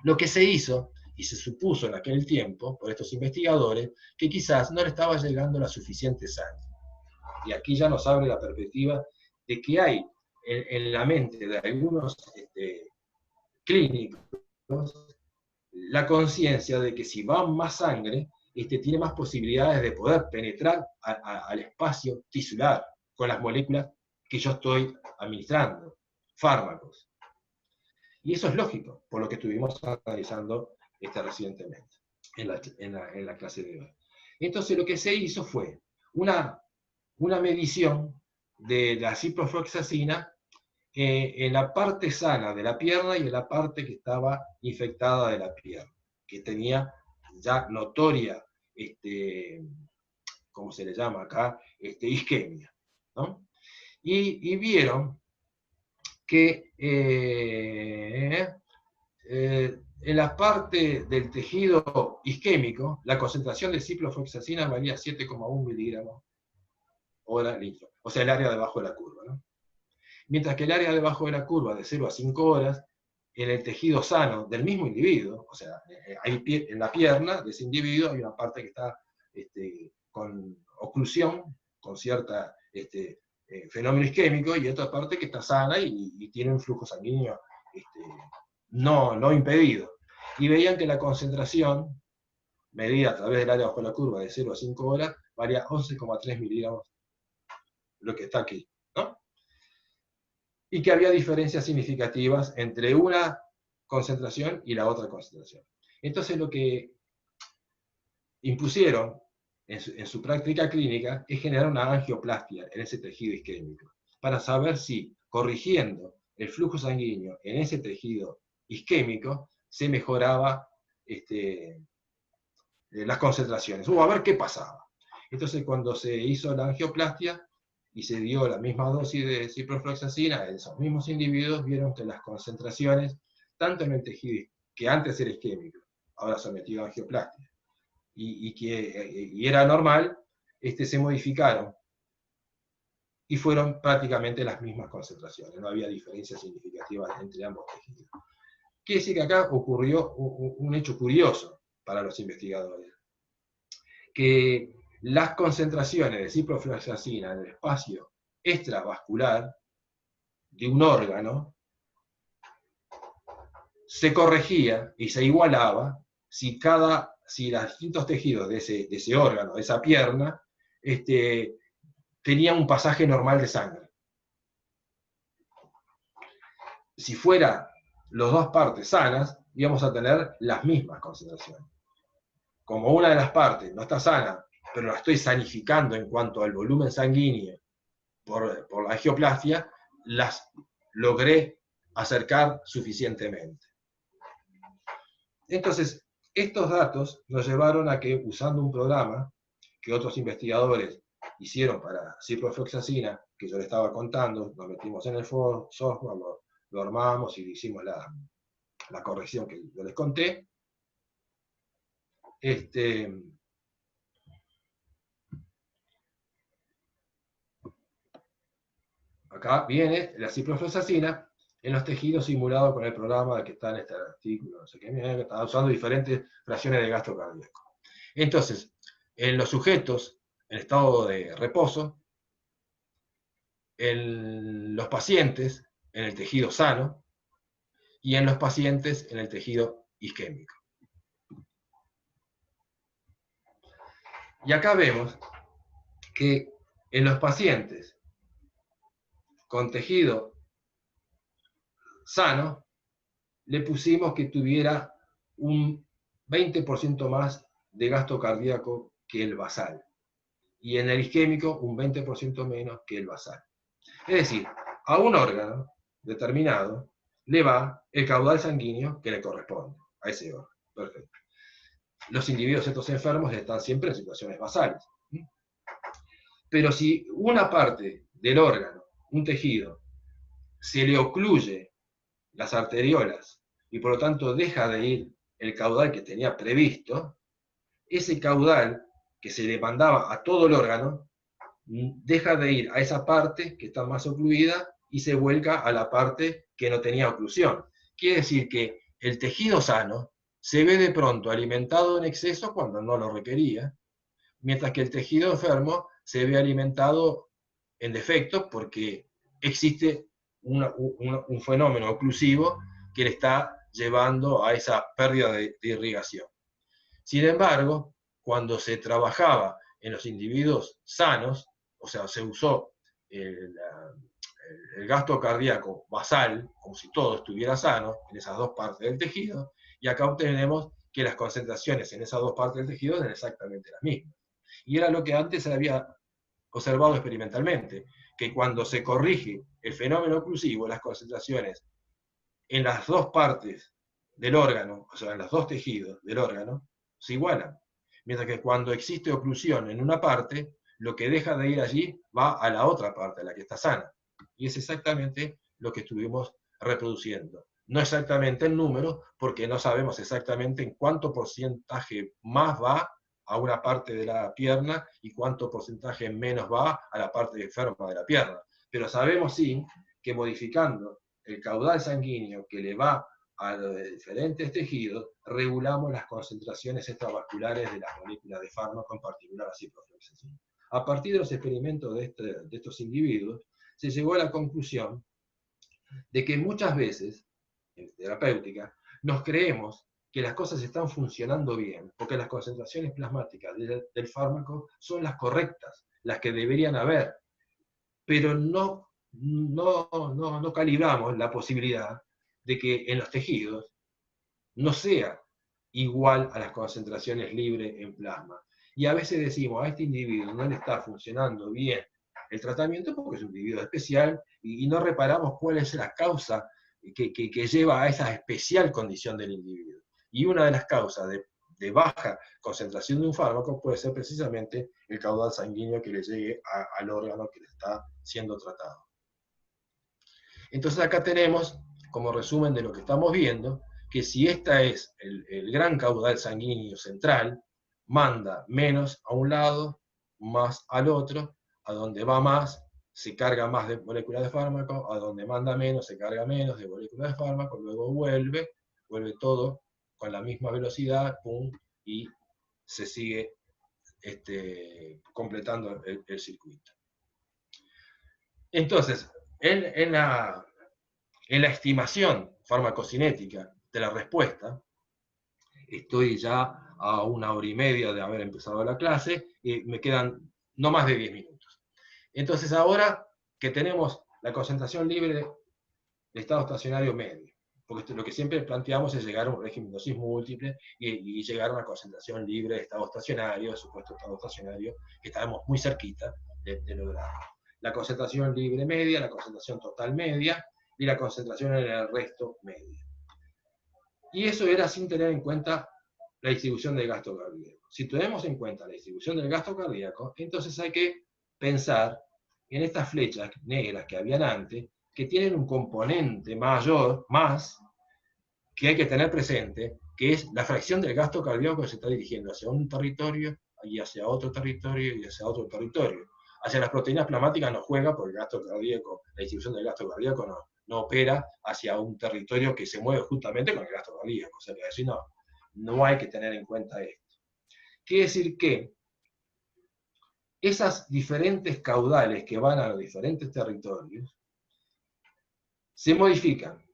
Lo que se hizo, y se supuso en aquel tiempo por estos investigadores, que quizás no le estaba llegando la suficiente sangre. Y aquí ya nos abre la perspectiva de que hay en la mente de algunos clínicos la conciencia de que si va más sangre, tiene más posibilidades de poder penetrar al espacio tisular con las moléculas que yo estoy administrando, fármacos. Y eso es lógico, por lo que estuvimos analizando recientemente en la clase de hoy. Entonces lo que se hizo fue una medición de la ciprofloxacina en la parte sana de la pierna y en la parte que estaba infectada de la pierna, que tenía ya notoria, ¿cómo se le llama acá?, isquemia, ¿no? Y vieron que en la parte del tejido isquémico, la concentración de ciprofloxacina valía 7,1 miligramos hora litro, o sea, el área debajo de la curva, ¿no? Mientras que el área debajo de la curva, de 0 a 5 horas, en el tejido sano del mismo individuo, o sea, en la pierna de ese individuo hay una parte que está con oclusión, con cierta fenómeno isquémico, y otra parte que está sana y tiene un flujo sanguíneo no impedido. Y veían que la concentración, medida a través del área bajo la curva de 0 a 5 horas, varía 11,3 miligramos, lo que está aquí, ¿no? Y que había diferencias significativas entre una concentración y la otra concentración. Entonces lo que impusieron en su práctica clínica es generar una angioplastia en ese tejido isquémico, para saber si corrigiendo el flujo sanguíneo en ese tejido isquémico se mejoraba las concentraciones, o a ver qué pasaba. Entonces cuando se hizo la angioplastia y se dio la misma dosis de ciprofloxacina, esos mismos individuos vieron que las concentraciones, tanto en el tejido que antes era isquémico, ahora sometido a angioplastia, y era normal, se modificaron y fueron prácticamente las mismas concentraciones, no había diferencias significativas entre ambos tejidos. Quiere decir que acá ocurrió un hecho curioso para los investigadores, que las concentraciones de ciprofloxacina en el espacio extravascular de un órgano se corregía y se igualaba si los distintos tejidos de ese órgano, de esa pierna, tenían un pasaje normal de sangre. Si fueran las dos partes sanas, íbamos a tener las mismas concentraciones. Como una de las partes no está sana, pero la estoy sanificando en cuanto al volumen sanguíneo por la angioplastia, las logré acercar suficientemente. Entonces, estos datos nos llevaron a que, usando un programa que otros investigadores hicieron para ciprofloxacina, que yo les estaba contando, nos metimos en el software, lo armamos y hicimos la corrección que yo les conté, acá viene la ciprofloxacina en los tejidos simulados con el programa que está en este artículo, no sé qué, que está usando diferentes fracciones de gasto cardíaco. Entonces, en los sujetos en estado de reposo, en los pacientes en el tejido sano y en los pacientes en el tejido isquémico. Y acá vemos que en los pacientes con tejido sano, le pusimos que tuviera un 20% más de gasto cardíaco que el basal. Y en el isquémico, un 20% menos que el basal. Es decir, a un órgano determinado le va el caudal sanguíneo que le corresponde a ese órgano. Perfecto. Los individuos estos enfermos están siempre en situaciones basales. Pero si una parte del órgano, un tejido, se le ocluye las arteriolas y por lo tanto deja de ir el caudal que tenía previsto, ese caudal que se le mandaba a todo el órgano deja de ir a esa parte que está más ocluida y se vuelca a la parte que no tenía oclusión. Quiere decir que el tejido sano se ve de pronto alimentado en exceso cuando no lo requería, mientras que el tejido enfermo se ve alimentado en defecto porque existe un fenómeno oclusivo que le está llevando a esa pérdida de irrigación. Sin embargo, cuando se trabajaba en los individuos sanos, o sea, se usó el gasto cardíaco basal, como si todo estuviera sano, en esas dos partes del tejido, y acá obtenemos que las concentraciones en esas dos partes del tejido eran exactamente las mismas. Y era lo que antes se había observado experimentalmente, que cuando se corrige el fenómeno oclusivo, las concentraciones en las dos partes del órgano, o sea, en los dos tejidos del órgano, se igualan. Mientras que cuando existe oclusión en una parte, lo que deja de ir allí va a la otra parte, a la que está sana. Y es exactamente lo que estuvimos reproduciendo. No exactamente el número, porque no sabemos exactamente en cuánto porcentaje más va a una parte de la pierna y cuánto porcentaje menos va a la parte enferma de la pierna. Pero sabemos sí que modificando el caudal sanguíneo que le va a los diferentes tejidos, regulamos las concentraciones extravasculares de las moléculas de fármaco, en particular la ciprofloxacina. A partir de los experimentos de estos individuos, se llegó a la conclusión de que muchas veces, en terapéutica, nos creemos que las cosas están funcionando bien, porque las concentraciones plasmáticas del fármaco son las correctas, las que deberían haber, pero no calibramos la posibilidad de que en los tejidos no sea igual a las concentraciones libres en plasma. Y a veces decimos, a este individuo no le está funcionando bien el tratamiento porque es un individuo especial y no reparamos cuál es la causa que lleva a esa especial condición del individuo. Y una de las causas de baja concentración de un fármaco puede ser precisamente el caudal sanguíneo que le llegue al órgano que le está siendo tratado. Entonces acá tenemos, como resumen de lo que estamos viendo, que si este es el gran caudal sanguíneo central, manda menos a un lado, más al otro, a donde va más, se carga más de moléculas de fármaco, a donde manda menos, se carga menos de moléculas de fármaco, luego vuelve todo con la misma velocidad, pum, y se sigue completando el circuito. Entonces, en la estimación farmacocinética de la respuesta, estoy ya a 1 hora y media de haber empezado la clase y me quedan no más de 10 minutos. Entonces ahora que tenemos la concentración libre de estado estacionario medio, porque lo que siempre planteamos es llegar a un régimen de dosis múltiple y llegar a una concentración libre de estado estacionario, de supuesto estado estacionario, que estamos muy cerquita de lograrlo. La concentración libre media, la concentración total media y la concentración en el resto media. Y eso era sin tener en cuenta la distribución del gasto cardíaco. Si tenemos en cuenta la distribución del gasto cardíaco, entonces hay que pensar en estas flechas negras que habían antes, que tienen un componente mayor, más, que hay que tener presente, que es la fracción del gasto cardíaco que se está dirigiendo hacia un territorio y hacia otro territorio y hacia otro territorio. Hacia las proteínas plasmáticas no juega porque el gasto cardíaco, la distribución del gasto cardíaco no opera hacia un territorio que se mueve justamente con el gasto cardíaco. O sea, que así no hay que tener en cuenta esto. Quiere decir que esas diferentes caudales que van a los diferentes territorios se modifican,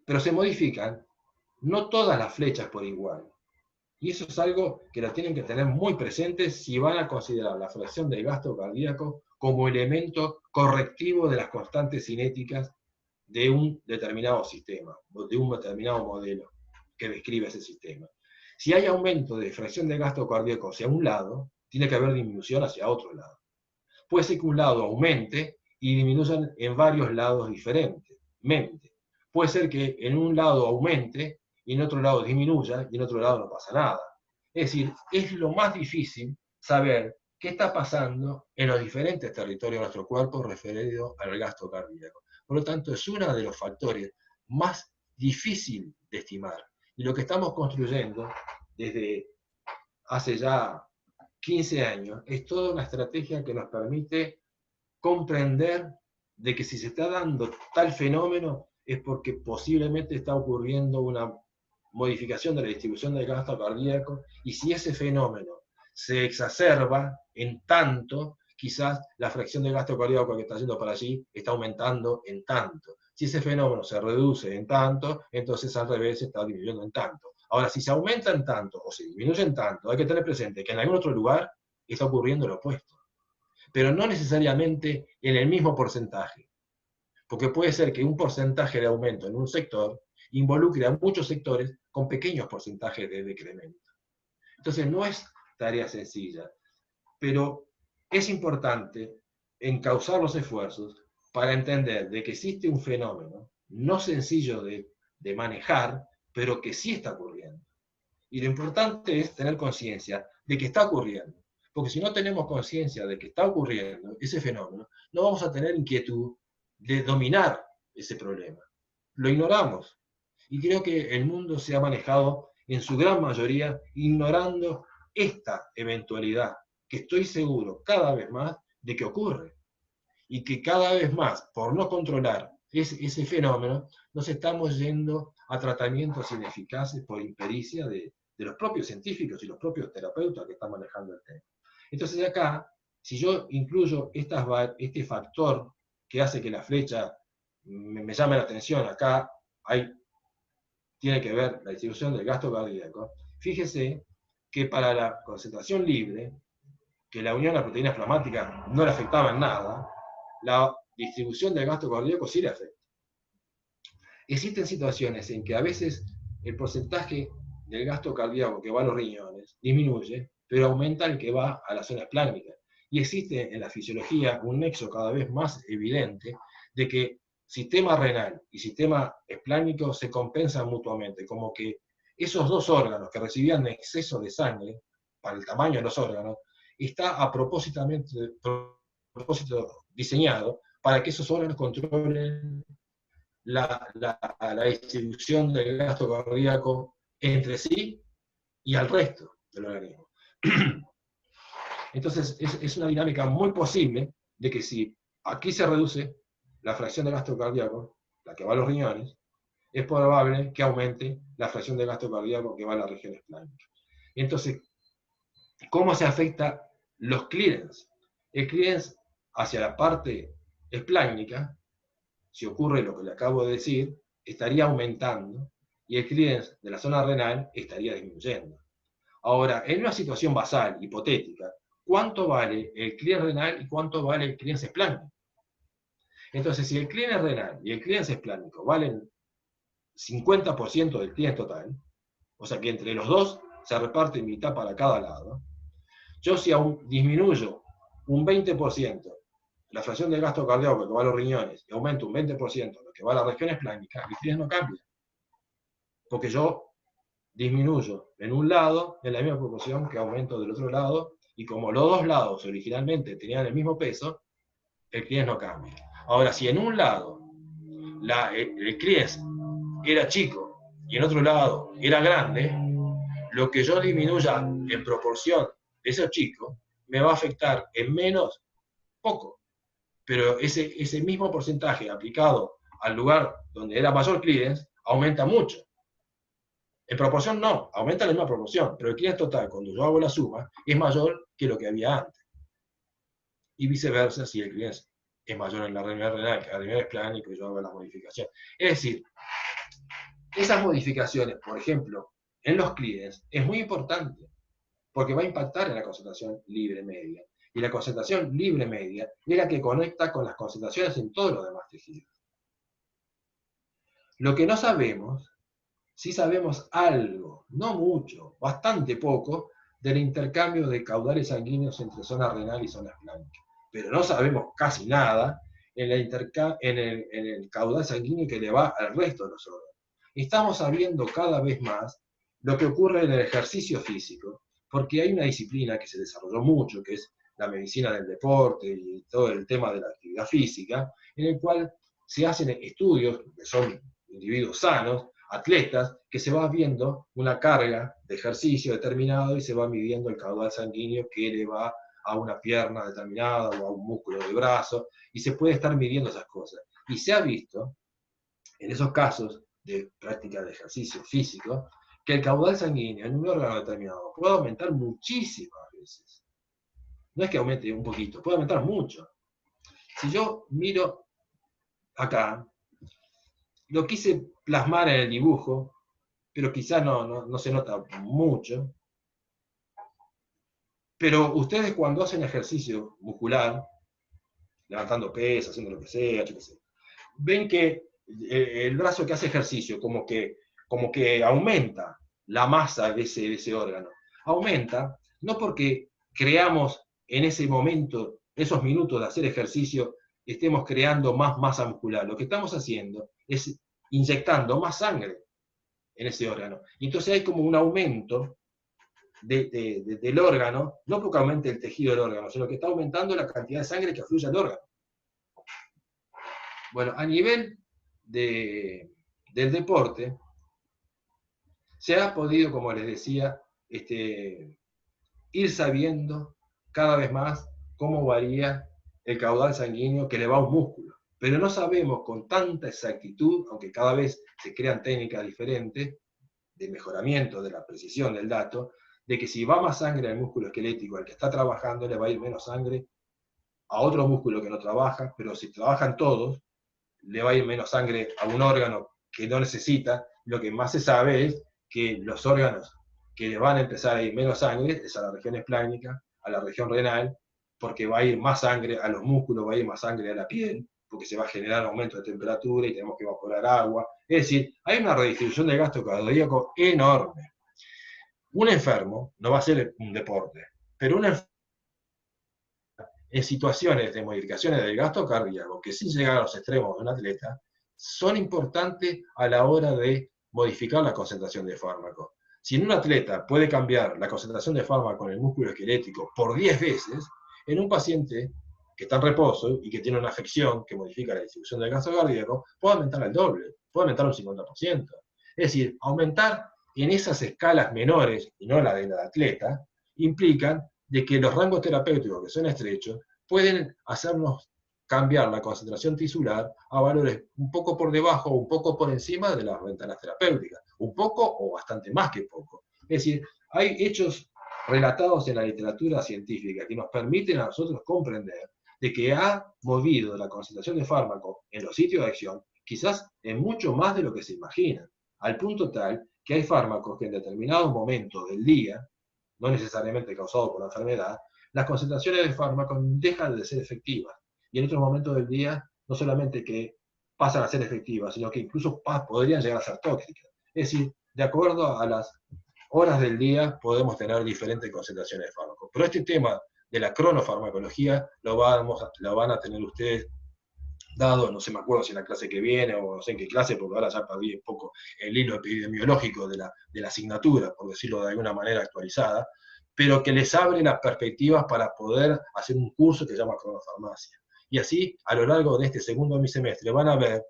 pero se modifican no todas las flechas por igual. Y eso es algo que lo tienen que tener muy presente si van a considerar la fracción del gasto cardíaco como elemento correctivo de las constantes cinéticas de un determinado sistema, o de un determinado modelo que describe ese sistema. Si hay aumento de fracción de gasto cardíaco hacia un lado, tiene que haber disminución hacia otro lado. Puede ser que un lado aumente y disminuyan en varios lados diferentes. Puede ser que en un lado aumente y en otro lado disminuya y en otro lado no pasa nada. Es decir, es lo más difícil saber qué está pasando en los diferentes territorios de nuestro cuerpo referido al gasto cardíaco. Por lo tanto, es uno de los factores más difíciles de estimar. Y lo que estamos construyendo desde hace ya 15 años es toda una estrategia que nos permite comprender de que si se está dando tal fenómeno es porque posiblemente está ocurriendo una modificación de la distribución del gasto cardíaco, y si ese fenómeno se exacerba en tanto, quizás la fracción de gasto cardíaco que está yendo para allí está aumentando en tanto. Si ese fenómeno se reduce en tanto, entonces al revés se está disminuyendo en tanto. Ahora, si se aumenta en tanto o se disminuye en tanto, hay que tener presente que en algún otro lugar está ocurriendo lo opuesto, pero no necesariamente en el mismo porcentaje, porque puede ser que un porcentaje de aumento en un sector involucre a muchos sectores con pequeños porcentajes de decremento. Entonces no es tarea sencilla, pero es importante encauzar los esfuerzos para entender de que existe un fenómeno no sencillo de manejar, pero que sí está ocurriendo. Y lo importante es tener conciencia de que está ocurriendo, porque si no tenemos conciencia de que está ocurriendo ese fenómeno, no vamos a tener inquietud de dominar ese problema. Lo ignoramos. Y creo que el mundo se ha manejado en su gran mayoría ignorando esta eventualidad, que estoy seguro cada vez más de que ocurre. Y que cada vez más, por no controlar ese fenómeno, nos estamos yendo a tratamientos ineficaces por impericia de los propios científicos y los propios terapeutas que están manejando el tema. Entonces acá, si yo incluyo este factor que hace que la flecha me llame la atención, acá tiene que ver la distribución del gasto cardíaco, fíjese que para la concentración libre, que la unión a proteínas plasmáticas no le afectaba en nada, la distribución del gasto cardíaco sí le afecta. Existen situaciones en que a veces el porcentaje del gasto cardíaco que va a los riñones disminuye, pero aumenta el que va a la zona espláncnica. Y existe en la fisiología un nexo cada vez más evidente de que sistema renal y sistema espláncnico se compensan mutuamente, como que esos dos órganos que recibían exceso de sangre, para el tamaño de los órganos, está a propósito diseñado para que esos órganos controlen la distribución del gasto cardíaco entre sí y al resto del organismo. Entonces, es una dinámica muy posible de que si aquí se reduce la fracción de gasto cardíaco, la que va a los riñones, es probable que aumente la fracción de gasto cardíaco que va a la región espláncnica. Entonces, ¿cómo se afecta los clearance? El clearance hacia la parte espláncnica, si ocurre lo que le acabo de decir, estaría aumentando y el clearance de la zona renal estaría disminuyendo. Ahora, en una situación basal, hipotética, ¿cuánto vale el clearance renal y cuánto vale el clearance espláncnico? Entonces, si el clearance renal y el clearance espláncnico valen 50% del clearance total, o sea que entre los dos se reparte mitad para cada lado, yo si aún disminuyo un 20% la fracción del gasto cardíaco que va a los riñones y aumento un 20% lo que va a la región espláncnica, el clearance no cambia. Porque yo disminuyo en un lado en la misma proporción que aumento del otro lado, y como los dos lados originalmente tenían el mismo peso, el clearance no cambia. Ahora, si en un lado el clearance era chico y en otro lado era grande, lo que yo disminuya en proporción de ese chico me va a afectar en menos poco. Pero ese mismo porcentaje aplicado al lugar donde era mayor clearance aumenta mucho. En proporción no, aumenta la misma proporción, pero el clearance total, cuando yo hago la suma, es mayor que lo que había antes. Y viceversa, si el clearance es mayor en la renal renal que a nivel esplánico, yo hago la modificación. Es decir, esas modificaciones, por ejemplo, en los clearance, es muy importante, porque va a impactar en la concentración libre media. Y la concentración libre media es la que conecta con las concentraciones en todos los demás tejidos. Lo que no sabemos, sí sabemos algo, no mucho, bastante poco, del intercambio de caudales sanguíneos entre zona renal y zona esplánica. Pero no sabemos casi nada en el caudal sanguíneo que le va al resto de los órganos. Estamos sabiendo cada vez más lo que ocurre en el ejercicio físico, porque hay una disciplina que se desarrolló mucho, que es la medicina del deporte y todo el tema de la actividad física, en el cual se hacen estudios, que son individuos sanos, atletas, que se va viendo una carga de ejercicio determinado y se va midiendo el caudal sanguíneo que le va a una pierna determinada o a un músculo del brazo, y se puede estar midiendo esas cosas. Y se ha visto, en esos casos de práctica de ejercicio físico, que el caudal sanguíneo en un órgano determinado puede aumentar muchísimas veces. No es que aumente un poquito, puede aumentar mucho. Si yo miro acá, lo quise plasmar en el dibujo, pero quizás no se nota mucho. Pero ustedes cuando hacen ejercicio muscular, levantando pesas, haciendo lo que sea, ven que el brazo que hace ejercicio como que aumenta la masa de ese órgano. Aumenta, no porque creamos en ese momento, esos minutos de hacer ejercicio, estemos creando más masa muscular. Lo que estamos haciendo es inyectando más sangre en ese órgano. Y entonces hay como un aumento del órgano, no porque aumente el tejido del órgano, sino que está aumentando la cantidad de sangre que fluye al órgano. Bueno, a nivel del deporte, se ha podido, como les decía, ir sabiendo cada vez más cómo varía el caudal sanguíneo que le va a un músculo. Pero no sabemos con tanta exactitud, aunque cada vez se crean técnicas diferentes de mejoramiento de la precisión del dato, de que si va más sangre al músculo esquelético al que está trabajando, le va a ir menos sangre a otro músculo que no trabaja, pero si trabajan todos, le va a ir menos sangre a un órgano que no necesita. Lo que más se sabe es que los órganos que le van a empezar a ir menos sangre es a la región esplánica, a la región renal, porque va a ir más sangre a los músculos, va a ir más sangre a la piel, porque se va a generar aumento de temperatura y tenemos que evaporar agua. Es decir, hay una redistribución del gasto cardíaco enorme. Un enfermo no va a ser un deporte, pero un enfermo en situaciones de modificaciones del gasto cardíaco, que sin llegar a los extremos de un atleta, son importantes a la hora de modificar la concentración de fármaco. Si en un atleta puede cambiar la concentración de fármaco en el músculo esquelético por 10 veces, en un paciente que está en reposo y que tiene una afección que modifica la distribución del gasto cardíaco, puede aumentar al doble, puede aumentar un 50%. Es decir, aumentar en esas escalas menores, y no la del atleta, implican de que los rangos terapéuticos que son estrechos pueden hacernos cambiar la concentración tisular a valores un poco por debajo o un poco por encima de las ventanas terapéuticas, un poco o bastante más que poco. Es decir, hay hechos relatados en la literatura científica que nos permiten a nosotros comprender de que ha movido la concentración de fármaco en los sitios de acción, quizás en mucho más de lo que se imagina, al punto tal que hay fármacos que en determinados momentos del día, no necesariamente causados por la enfermedad, las concentraciones de fármacos dejan de ser efectivas. Y en otros momentos del día, no solamente que pasan a ser efectivas, sino que incluso podrían llegar a ser tóxicas. Es decir, de acuerdo a las horas del día podemos tener diferentes concentraciones de fármacos. Pero este tema de la cronofarmacología lo van a tener ustedes dado, no sé, me acuerdo si en la clase que viene o no sé en qué clase, porque ahora ya perdí un poco el hilo epidemiológico de la asignatura, por decirlo de alguna manera actualizada, pero que les abre las perspectivas para poder hacer un curso que se llama cronofarmacia. Y así, a lo largo de este segundo semestre, van a ver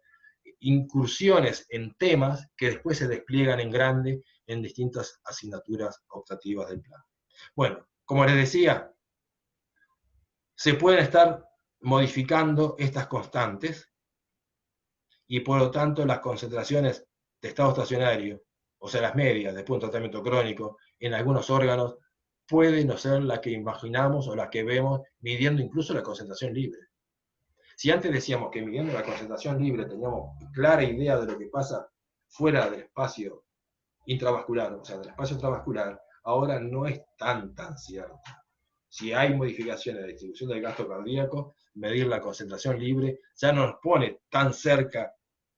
incursiones en temas que después se despliegan en grande en distintas asignaturas optativas del plan. Bueno, como les decía, se pueden estar modificando estas constantes, y por lo tanto las concentraciones de estado estacionario, o sea, las medias después de un tratamiento crónico, en algunos órganos, pueden no ser las que imaginamos o las que vemos midiendo incluso la concentración libre. Si antes decíamos que midiendo la concentración libre teníamos clara idea de lo que pasa fuera del espacio intravascular, o sea, del espacio intravascular, ahora no es tan cierto. Si hay modificaciones de la distribución del gasto cardíaco, medir la concentración libre ya no nos pone tan cerca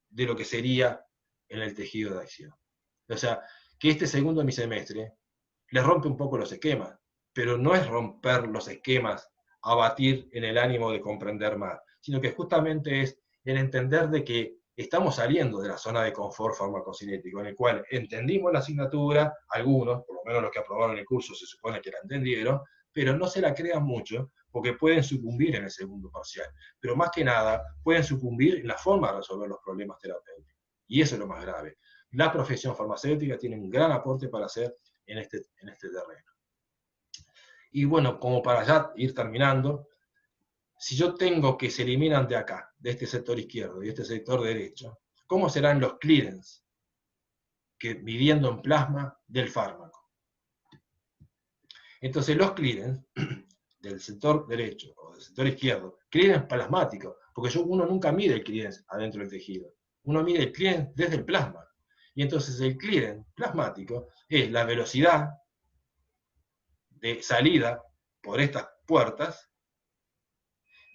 de lo que sería en el tejido de acción. O sea, que este segundo semestre le rompe un poco los esquemas, pero no es romper los esquemas a batir en el ánimo de comprender más, sino que justamente es el entender de que estamos saliendo de la zona de confort farmacocinético, en el cual entendimos la asignatura, algunos, por lo menos los que aprobaron el curso se supone que la entendieron, pero no se la crean mucho, porque pueden sucumbir en el segundo parcial. Pero más que nada, pueden sucumbir en la forma de resolver los problemas terapéuticos. Y eso es lo más grave. La profesión farmacéutica tiene un gran aporte para hacer en este terreno. Y bueno, como para ya ir terminando, si yo tengo que se eliminan de acá, de este sector izquierdo y este sector derecho, ¿cómo serán los clearance que midiendo en plasma del fármaco? Entonces los clearance del sector derecho o del sector izquierdo, clearance plasmático, porque uno nunca mide el clearance adentro del tejido, uno mide el clearance desde el plasma. Y entonces el clearance plasmático es la velocidad de salida por estas puertas,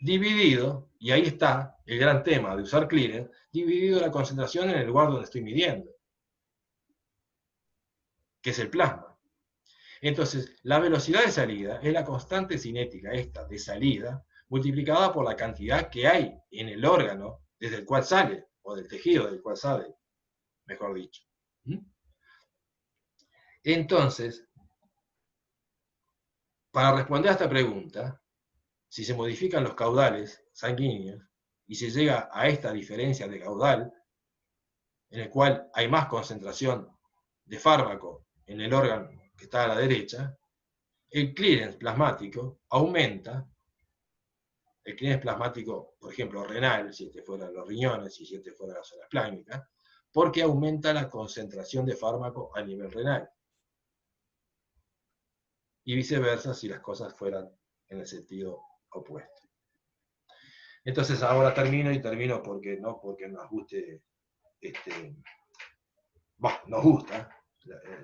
dividido, y ahí está el gran tema de usar clearance, dividido la concentración en el lugar donde estoy midiendo, que es el plasma. Entonces, la velocidad de salida es la constante cinética esta de salida, multiplicada por la cantidad que hay en el órgano desde el cual sale, o del tejido del cual sale, mejor dicho. Entonces, para responder a esta pregunta, si se modifican los caudales sanguíneos y se llega a esta diferencia de caudal, en el cual hay más concentración de fármaco en el órgano que está a la derecha, el clearance plasmático aumenta. El clearance plasmático, por ejemplo, renal, si este fuera los riñones y si este fuera la zona plásmica, porque aumenta la concentración de fármaco a nivel renal. Y viceversa si las cosas fueran en el sentido opuesto. Entonces ahora termino porque no porque nos guste, nos gusta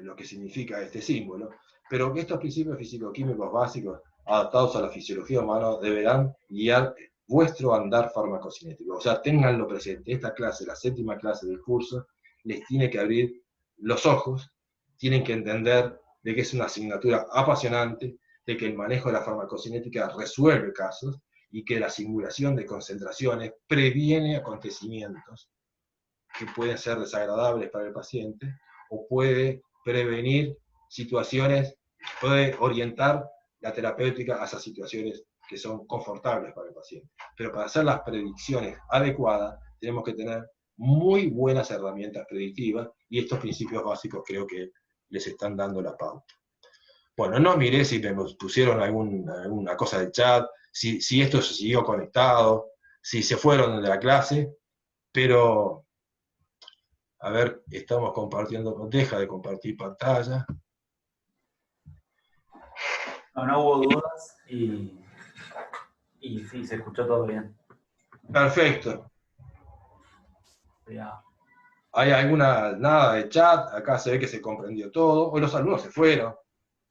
lo que significa este símbolo, pero que estos principios físico-químicos básicos adaptados a la fisiología humana deberán guiar vuestro andar farmacocinético. O sea, ténganlo presente. Esta clase, la 7ª clase del curso, les tiene que abrir los ojos, tienen que entender de que es una asignatura apasionante, de que el manejo de la farmacocinética resuelve casos y que la simulación de concentraciones previene acontecimientos que pueden ser desagradables para el paciente o puede prevenir situaciones, puede orientar la terapéutica a esas situaciones que son confortables para el paciente. Pero para hacer las predicciones adecuadas tenemos que tener muy buenas herramientas predictivas y estos principios básicos creo que les están dando la pauta. Bueno, no miré si me pusieron alguna cosa del chat, si esto se siguió conectado, si se fueron de la clase, pero a ver, estamos compartiendo, deja de compartir pantalla. No hubo dudas y sí, se escuchó todo bien. Perfecto. Ya. ¿Hay nada de chat? Acá se ve que se comprendió todo. Hoy los alumnos se fueron,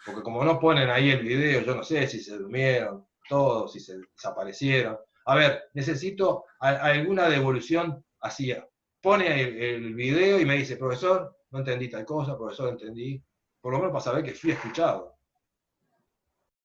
porque como no ponen ahí el video, yo no sé si se durmieron todos, si se desaparecieron. A ver, necesito alguna devolución así. Pone el video y me dice, profesor, no entendí tal cosa, profesor, entendí. Por lo menos para saber que fui escuchado.